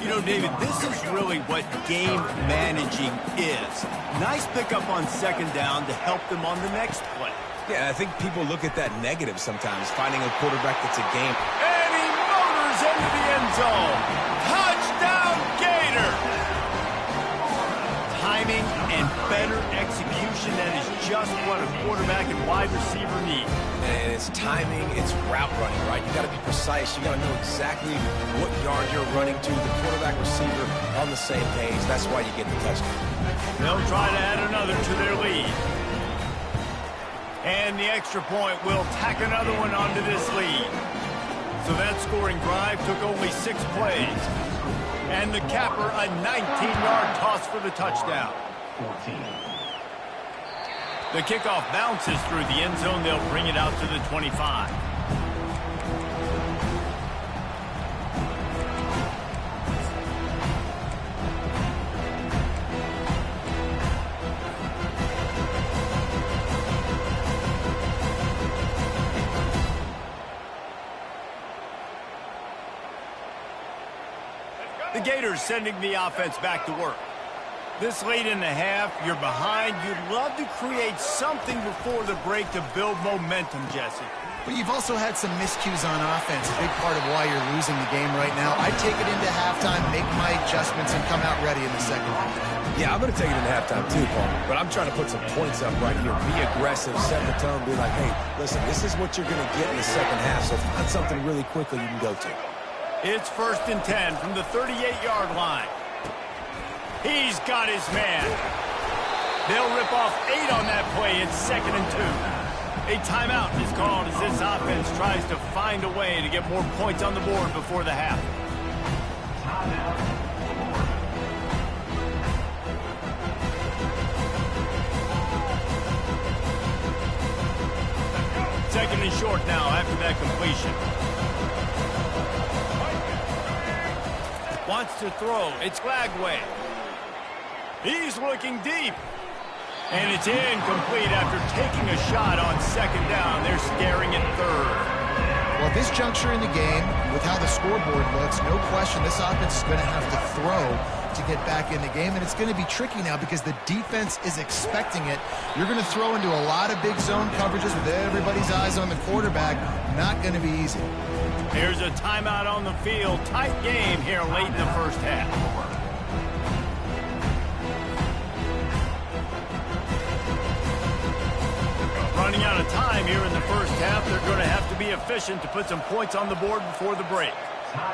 S1: You know, David, this is really what game managing is. Nice pickup on second down to help them on the next play.
S2: Yeah, I think people look at that negative sometimes, finding a quarterback that's a game.
S1: And he motors into the end zone. Touchdown, Gators! Timing and better execution, that is just what a quarterback and wide receiver need.
S2: And it's timing, it's route running, right? You got to be precise. You got to know exactly what yard you're running to. The quarterback receiver on the same page. That's why you get the touchdown.
S1: They'll try to add another to their lead. And the extra point will tack another one onto this lead. So that scoring drive took only 6 plays. And the capper, a 19-yard toss for the touchdown.
S4: 14.
S1: The kickoff bounces through the end zone. They'll bring it out to the 25. The Gators sending the offense back to work. This late in the half, you're behind. You'd love to create something before the break to build momentum, Jesse.
S3: But you've also had some miscues on offense, a big part of why you're losing the game right now. I'd take it into halftime, make my adjustments, and come out ready in the second half.
S2: Yeah, I'm going to take it into halftime too, Paul. But I'm trying to put some points up right here. Be aggressive, set the tone, be like, hey, listen, this is what you're going to get in the second half, so find something really quickly you can go to.
S1: It's 1st and 10 from the 38-yard line. He's got his man. They'll rip off 8 on that play. It's 2nd and 2. A timeout is called as this offense tries to find a way to get more points on the board before the half. Second and short now after that completion. Wants to throw. It's Glagway. He's looking deep. And it's incomplete after taking a shot on second down. They're scaring at third.
S3: Well, this juncture in the game, with how the scoreboard looks, no question this offense is going to have to throw to get back in the game. And it's going to be tricky now because the defense is expecting it. You're going to throw into a lot of big zone coverages with everybody's eyes on the quarterback. Not going to be easy.
S1: Here's a timeout on the field. Tight game here late in the first half. Running out of time here in the first half. They're going to have to be efficient to put some points on the board before the break.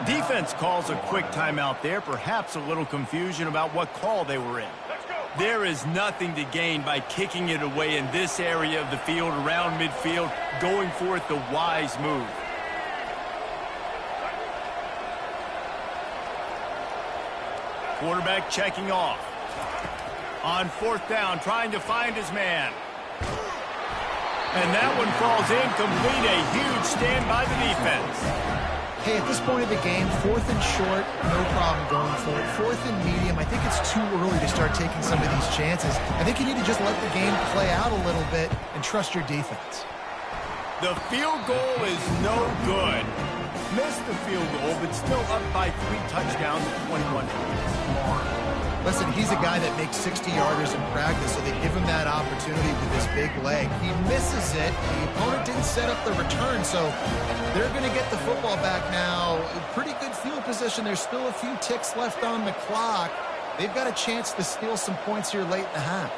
S1: Defense calls a quick timeout there. Perhaps a little confusion about what call they were in. There is nothing to gain by kicking it away in this area of the field, around midfield, going for it the wise move. Quarterback checking off. On 4th down, trying to find his man. And that one falls incomplete. A huge stand by the defense.
S3: Hey, at this point of the game, 4th and short, no problem going for it. 4th and medium, I think it's too early to start taking some of these chances. I think you need to just let the game play out a little bit and trust your defense.
S1: The field goal is no good. Missed the field goal, but still up by 3 touchdowns at 21 points.
S3: Listen, he's a guy that makes 60-yarders in practice, so they give him that opportunity with his big leg. He misses it. The opponent didn't set up the return, so they're going to get the football back now. Pretty good field position. There's still a few ticks left on the clock. They've got a chance to steal some points here late in the half.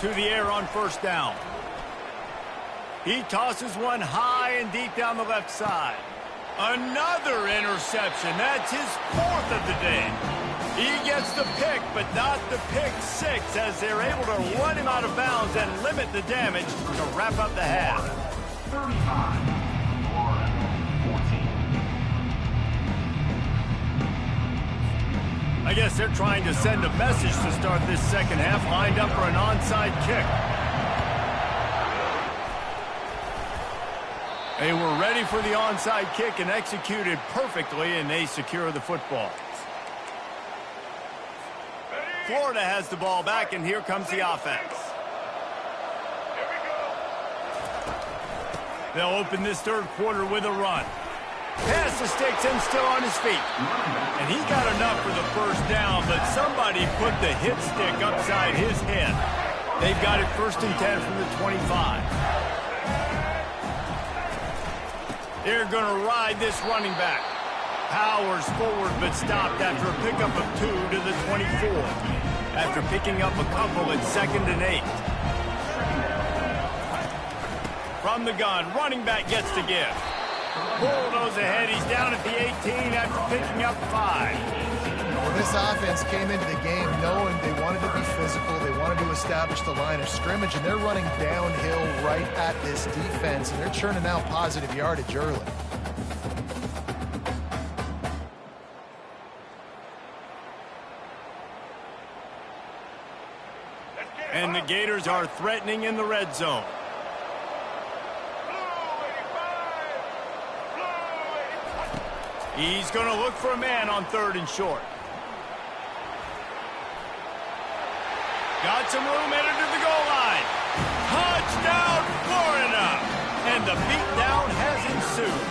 S1: To the air on 1st down. He tosses one high and deep down the left side. Another interception. That's his 4th of the day. He gets the pick, but not the pick 6, as they're able to run him out of bounds and limit the damage to wrap up the half.
S4: 35. Florida, 14.
S1: I guess they're trying to send a message to start this second half, lined up for an onside kick. They were ready for the onside kick and executed perfectly, and they secure the football. Florida has the ball back, and here comes the offense. They'll open this 3rd quarter with a run. Past the sticks and still on his feet. And he got enough for the first down, but somebody put the hit stick upside his head. They've got it 1st and 10 from the 25. They're going to ride this running back. Powers forward, but stopped after a pickup of 2 to the 24. After picking up a couple at 2nd and 8. From the gun, running back gets the give. Bulldoze ahead. He's down at the 18 after picking up 5.
S3: Well, this offense came into the game knowing they wanted to be physical. They wanted to establish the line of scrimmage, and they're running downhill right at this defense, and they're churning out positive yardage early.
S1: And the Gators are threatening in the red zone. He's going to look for a man on 3rd and short. Got some room headed to the goal line. Touchdown, Florida! And the beatdown has ensued.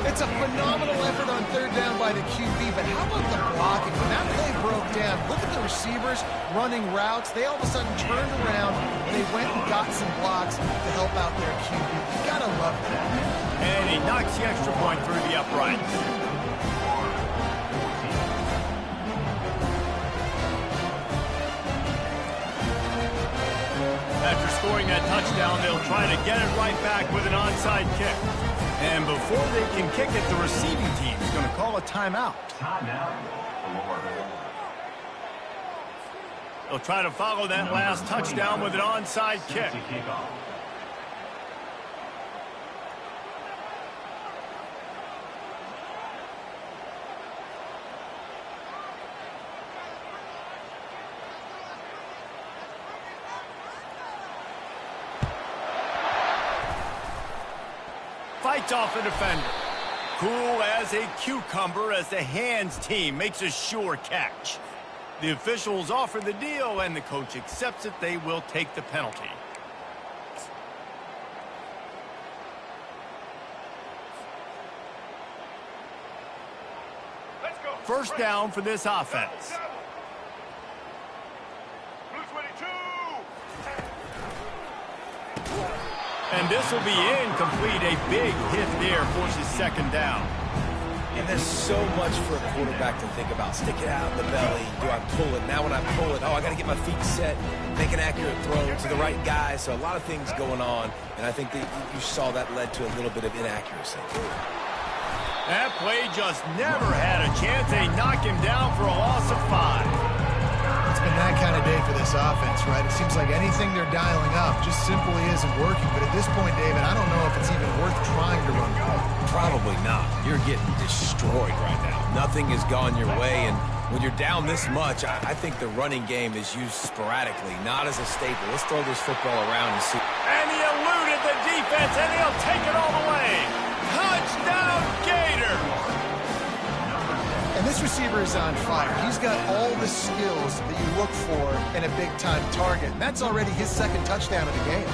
S3: It's a phenomenal effort on 3rd down by the QB, but how about the blocking? When that play broke down, look at the receivers running routes. They all of a sudden turned around, and they went and got some blocks to help out their QB. You gotta love that.
S1: And he knocks the extra point through the uprights. After scoring that touchdown, they'll try to get it right back with an onside kick. And before they can kick it, the receiving team is going to call a timeout. They'll try to follow that last touchdown with an onside kick. Fights off the defender. Cool as a cucumber as the hands team makes a sure catch. The officials offer the deal and the coach accepts it. They will take the penalty. First down for this offense. And this will be incomplete. A big hit there forces 2nd down.
S2: And there's so much for a quarterback to think about. Stick it out in the belly. Do I pull it? Now when I pull it, I got to get my feet set, make an accurate throw to the right guy. So a lot of things going on, and I think that you saw that led to a little bit of inaccuracy.
S1: That play just never had a chance. They knock him down for a loss of 5.
S3: It's been that kind of day for this offense, right? It seems like anything they're dialing up just simply isn't working. But at this point, David, I don't know if it's even worth trying to run.
S2: Probably not. You're getting destroyed right now. Nothing has gone your way, and when you're down this much, I think the running game is used sporadically, not as a staple. Let's throw this football around and see.
S1: And he eluded the defense, and he'll take it all the way. Touchdown, Gators!
S3: And this receiver is on fire. He's got all the skills that you look for in a big-time target. And that's already his 2nd touchdown of the game.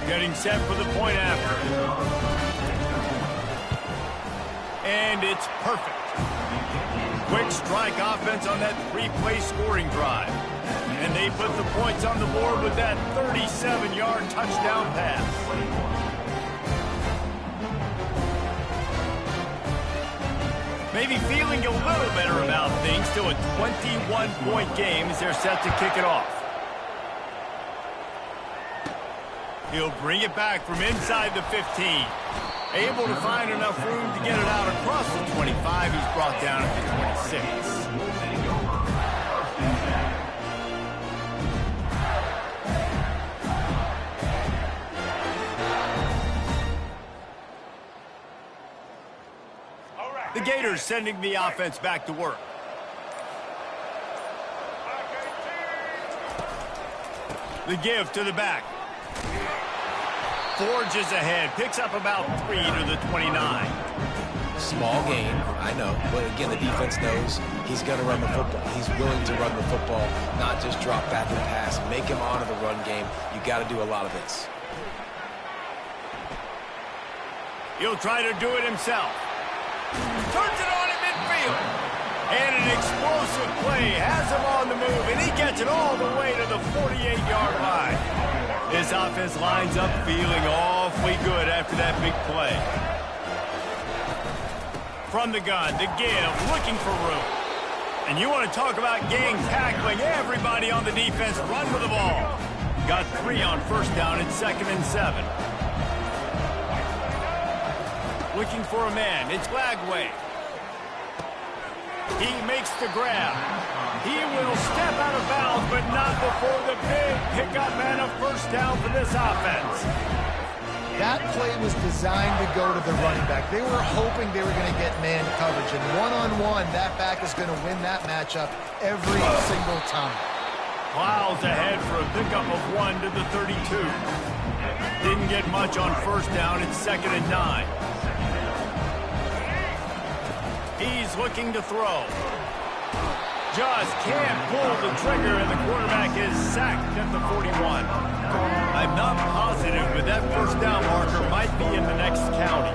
S1: Getting set for the point after. And it's perfect. Quick strike offense on that 3-play scoring drive. And they put the points on the board with that 37-yard touchdown pass. Maybe feeling a little better about things. Still a 21-point game as they're set to kick it off. He'll bring it back from inside the 15. Able to find enough room to get it out across the 25. He's brought down at the 26. The Gators sending the offense back to work. The give to the back. Forges ahead. Picks up about 3 to the 29.
S2: Small game, I know. But again, the defense knows he's going to run the football. He's willing to run the football, not just drop back and pass. Make him honor the run game. You got to do a lot of this.
S1: He'll try to do it himself. Turns it on at midfield. And an explosive play has him on the move, and he gets it all the way to the 48-yard line. This offense lines up feeling awfully good after that big play. From the gun, to give, looking for room. And you want to talk about gang tackling. Everybody on the defense run with the ball. Got 3 on first down and 2nd and 7. Looking for a man. It's Lagway. He makes the grab. He will step out of bounds, but not before the big pickup and a first down for this offense.
S3: That play was designed to go to the running back. They were hoping they were going to get man coverage, and one-on-one, that back is going to win that matchup every single time.
S1: Plows ahead for a pickup of 1 to the 32. Didn't get much on first down. It's 2nd and 9. He's looking to throw. Just can't pull the trigger, and the quarterback is sacked at the 41. I'm not positive, but that first down marker might be in the next county.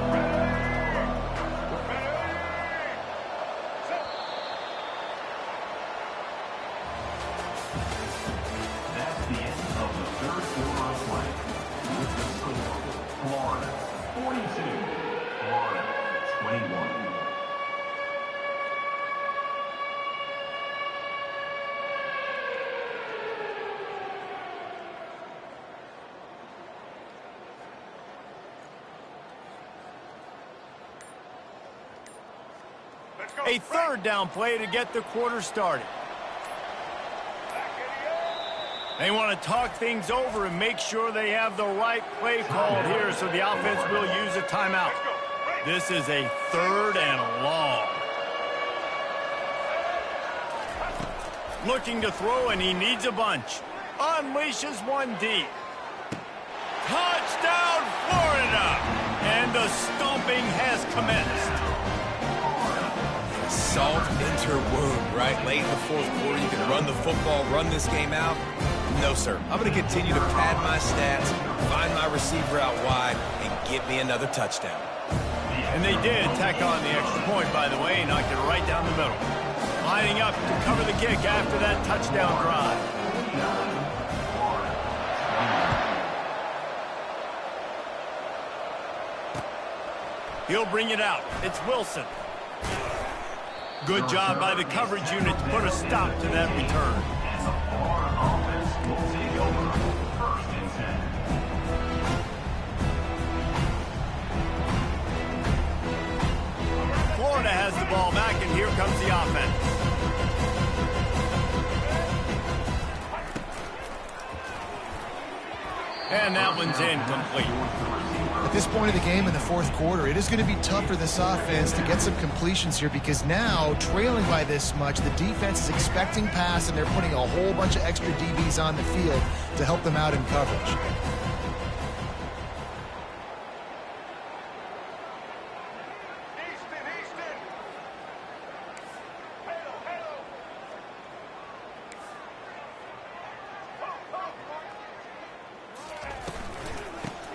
S4: That's the end of the third quarter of play. With the score, Florida 42, Florida 21.
S1: A third down play to get the quarter started. They want to talk things over and make sure they have the right play called here, so the offense will use a timeout. This is a 3rd and long. Looking to throw, and he needs a bunch. Unleashes one deep. Touchdown, Florida! And the stomping has commenced.
S2: Salt into her wound, right? Late in the 4th quarter, you can run the football, run this game out. No, sir. I'm going to continue to pad my stats, find my receiver out wide, and get me another touchdown.
S1: And they did tack on the extra point, by the way, knocked it right down the middle. Lining up to cover the kick after that touchdown drive. He'll bring it out. It's Wilson. Good job by the coverage unit to put a stop to that return.
S4: And the Florida offense will take over 1st and 10.
S1: Florida has the ball back, and here comes the offense. And that one's incomplete.
S3: At this point of the game in the 4th quarter, it is going to be tough for this offense to get some completions here because now, trailing by this much, the defense is expecting pass, and they're putting a whole bunch of extra DBs on the field to help them out in coverage.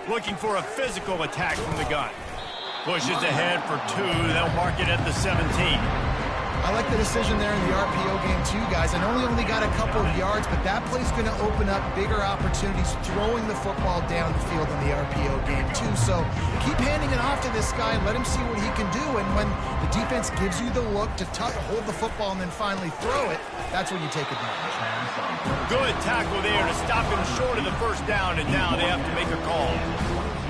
S1: Looking for a physical attack from the gun. Pushes ahead for 2. They'll mark it at the 17.
S3: I like the decision there in the RPO game too, guys. I know he only got a couple of yards, but that play's going to open up bigger opportunities throwing the football down the field in the RPO game too. So keep handing it off to this guy and let him see what he can do. And when the defense gives you the look to hold the football and then finally throw it, that's when you take advantage.
S1: Good tackle there to stop him short of the first down, and now they have to make a call.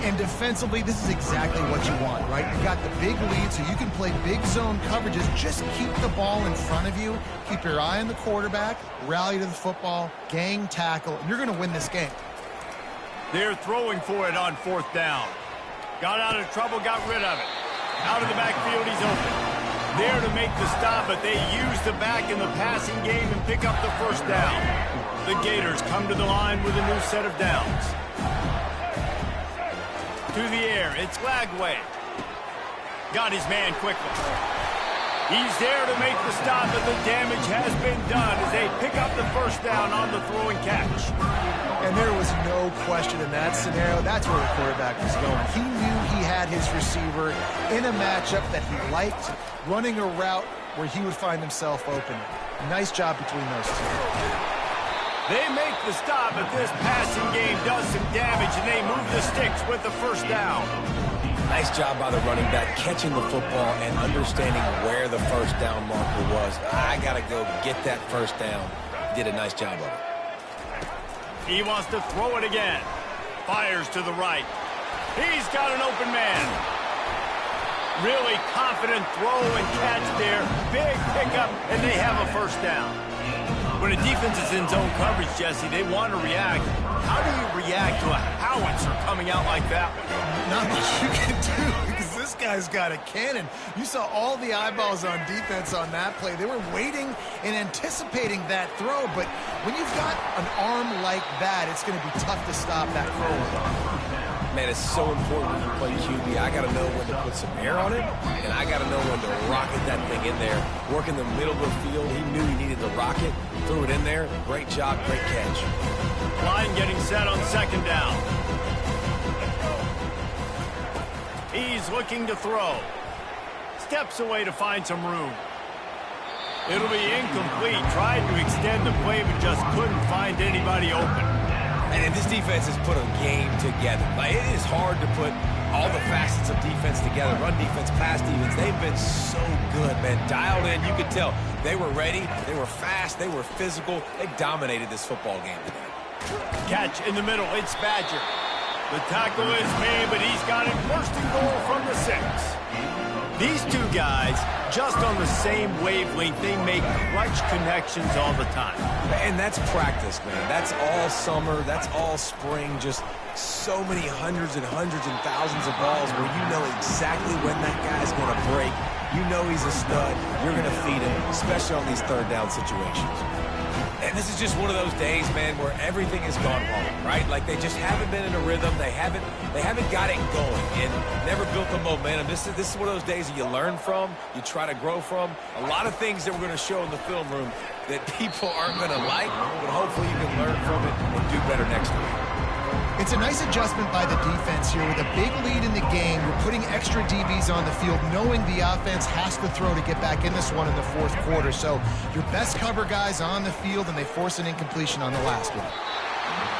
S3: And defensively, this is exactly what you want, right? You've got the big lead, so you can play big zone coverages. Just keep the ball in front of you. Keep your eye on the quarterback, rally to the football, gang tackle, and you're going to win this game.
S1: They're throwing for it on 4th down. Got out of trouble, got rid of it. Out of the backfield, he's open. There to make the stop, but they use the back in the passing game and pick up the first down. The Gators come to the line with a new set of downs. To the air, it's Lagway. Got his man quickly. He's there to make the stop, and the damage has been done as they pick up the first down on the throw and catch.
S3: And there was no question in that scenario. That's where the quarterback was going. He knew he had his receiver in a matchup that he liked, running a route where he would find himself open. Nice job between those two.
S1: They make the stop, but this passing game does some damage, and they move the sticks with the first down.
S2: Nice job by the running back, catching the football and understanding where the first down marker was. I got to go get that first down. Did a nice job of it.
S1: He wants to throw it again. Fires to the right. He's got an open man. Really confident throw and catch there. Big pickup, and they have a first down. When a defense is in zone coverage, Jesse, they want to react. How do you react to a howitzer coming out like that?
S3: Not much you can do because this guy's got a cannon. You saw all the eyeballs on defense on that play. They were waiting and anticipating that throw, but when you've got an arm like that, it's going to be tough to stop that throw.
S2: Man, it's so important when you play QB. I got to know when to put some air on it, and I got to know when to rocket that thing in there. Work in the middle of the field. He knew he needed to rocket. Threw it in there. Great job, great catch.
S1: Line getting set on second down. He's looking to throw. Steps away to find some room. It'll be incomplete. Tried to extend the play, but just couldn't find anybody open.
S2: And this defense has put a game together. Like, it is hard to put all the facets of defense together. Run defense, pass defense. They've been so good, man. Dialed in. You could tell they were ready. They were fast. They were physical. They dominated this football game today.
S1: Catch in the middle. It's Badger. The tackle is made, but he's got it first and goal from the 6. These two guys, just on the same wavelength, they make clutch connections all the time.
S2: And that's practice, man. That's all summer. That's all spring. Just so many hundreds and thousands of balls where you know exactly when that guy's going to break. You know he's a stud. You're going to feed him, especially on these third down situations. And this is just one of those days, man, where everything has gone wrong, right? Like they just haven't been in a rhythm. They haven't got it going and never built the momentum. This is one of those days that you learn from, you try to grow from. A lot of things that we're going to show in the film room that people aren't going to like, but hopefully you can learn from it and do better next week.
S3: It's a nice adjustment by the defense here. With a big lead in the game, you're putting extra DBs on the field, knowing the offense has to throw to get back in this one in the fourth quarter. So your best cover guys on the field, and they force an incompletion on the last one.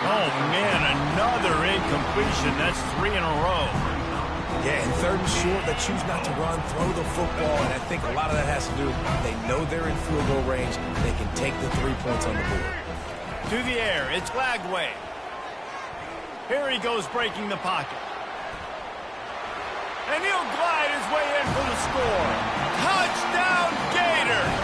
S1: Oh, man, another incompletion. That's 3 in a row.
S2: Yeah, and third and short, they choose not to run, throw the football, and I think a lot of that has to do with they know they're in field goal range. They can take the 3 points on the board.
S1: To the air, it's Lagway. Here he goes breaking the pocket. And he'll glide his way in for the score. Touchdown, Gators!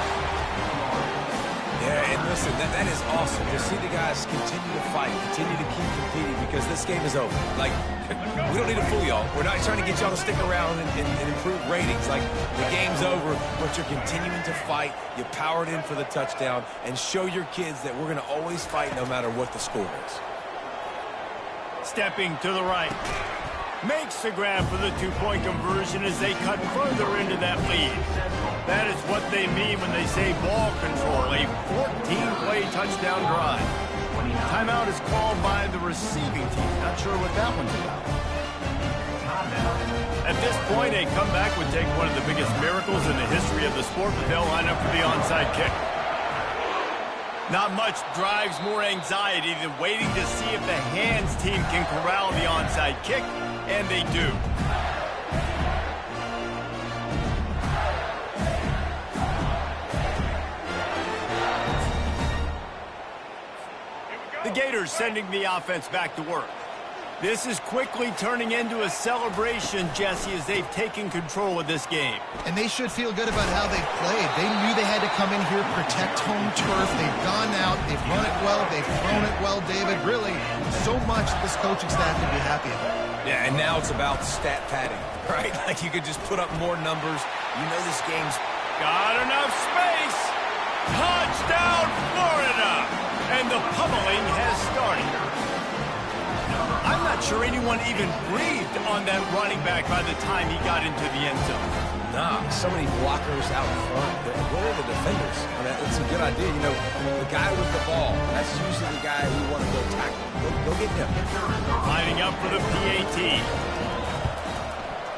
S2: Yeah, and listen, that is awesome to see the guys continue to fight, continue to keep competing because this game is over. Like, we don't need to fool y'all. We're not trying to get y'all to stick around and improve ratings. Like, the game's over, but you're continuing to fight. You powered in for the touchdown and show your kids that we're going to always fight no matter what the score is.
S1: Stepping to the right. Makes the grab for the 2-point conversion as they cut further into that lead. That is what they mean when they say ball control, a 14-play touchdown drive. Timeout is called by the receiving team. Not sure what that one's about. At this point, a comeback would take one of the biggest miracles in the history of the sport, but they'll line up for the onside kick. Not much drives more anxiety than waiting to see if the hands team can corral the onside kick, and they do. The Gators sending the offense back to work. This is quickly turning into a celebration, Jesse, as they've taken control of this game.
S3: And they should feel good about how they've played. They knew they had to come in here, protect home turf. They've gone out, they've run it well, they've thrown it well, David. Really, so much that this coaching staff can be happy about.
S2: Yeah, and now it's about stat padding, right? Like you could just put up more numbers. You know this game's
S1: got enough space. Touchdown, Florida! And the pummeling has started. I'm not not sure anyone even breathed on that running back by the time he got into the end zone.
S2: Nah, so many blockers out front. Where are the defenders? I mean, it's a good idea. You know, the guy with the ball, that's usually the guy we want to go tackle. Go get him.
S1: Lining up for the PAT.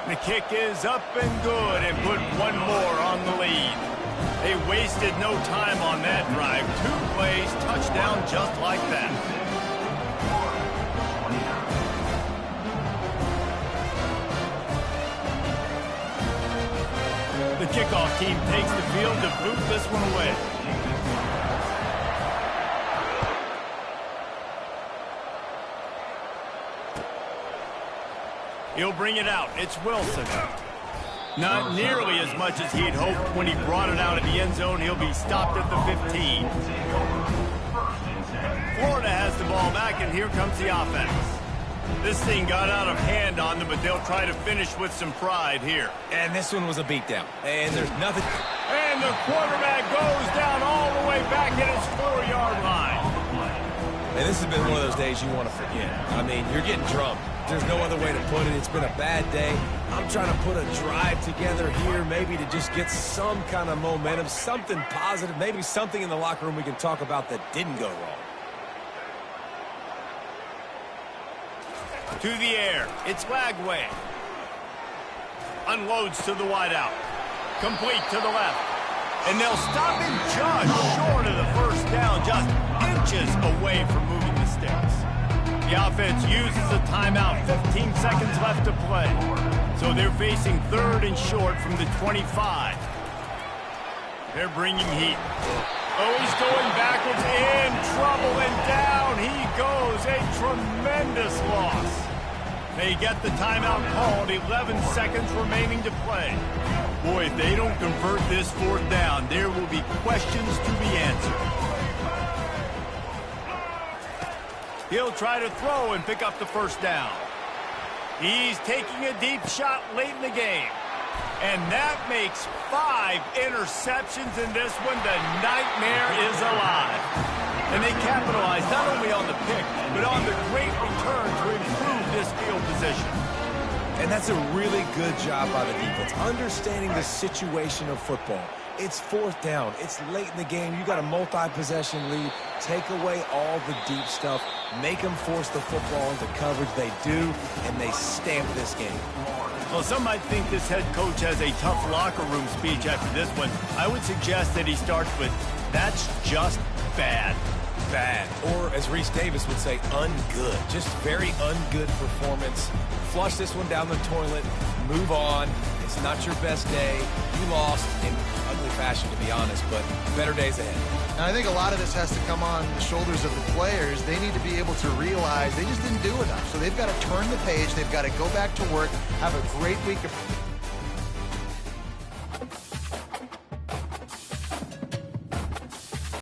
S1: The kick is up and good and put one more on the lead. They wasted no time on that drive. 2 plays, touchdown just like that. The kickoff team takes the field to boot this one away. He'll bring it out. It's Wilson. Not nearly as much as he'd hoped when he brought it out of the end zone. He'll be stopped at the 15. Florida has the ball back, and here comes the offense. This thing got out of hand on them, but they'll try to finish with some pride here.
S2: And this one was a beatdown. And there's nothing.
S1: And the quarterback goes down all the way back at his 4-yard line.
S2: And this has been one of those days you want to forget. I mean, you're getting drunk. There's no other way to put it. It's been a bad day. I'm trying to put a drive together here, maybe to just get some kind of momentum, something positive, maybe something in the locker room we can talk about that didn't go wrong.
S1: To the air. It's Lagway. Unloads to the wideout. Complete to the left. And they'll stop him just short of the first down, just inches away from moving the sticks. The offense uses a timeout. 15 seconds left to play. So they're facing 3rd and short from the 25. They're bringing heat. Oh, he's going backwards, in trouble, and down he goes. A tremendous loss. They get the timeout called. 11 seconds remaining to play. Boy, if they don't convert this 4th down, there will be questions to be answered. He'll try to throw and pick up the first down. He's taking a deep shot late in the game. And that makes 5 interceptions in this one. The nightmare is alive. And they capitalize not only on the pick, but on the great return to improve this field position.
S2: And that's a really good job by the defense, understanding the situation of football. It's 4th down. It's late in the game. You got a multi-possession lead. Take away all the deep stuff. Make them force the football into coverage. They do, and they stamp this game.
S1: Well, some might think this head coach has a tough locker room speech after this one. I would suggest that he starts with, "That's just bad."
S2: Bad. Or, as Reese Davis would say, ungood. Just very ungood performance. Flush this one down the toilet. Move on. It's not your best day. You lost in ugly fashion, to be honest, but better days ahead.
S3: And I think a lot of this has to come on the shoulders of the players. They need to be able to realize they just didn't do enough. So they've got to turn the page. They've got to go back to work, have a great week of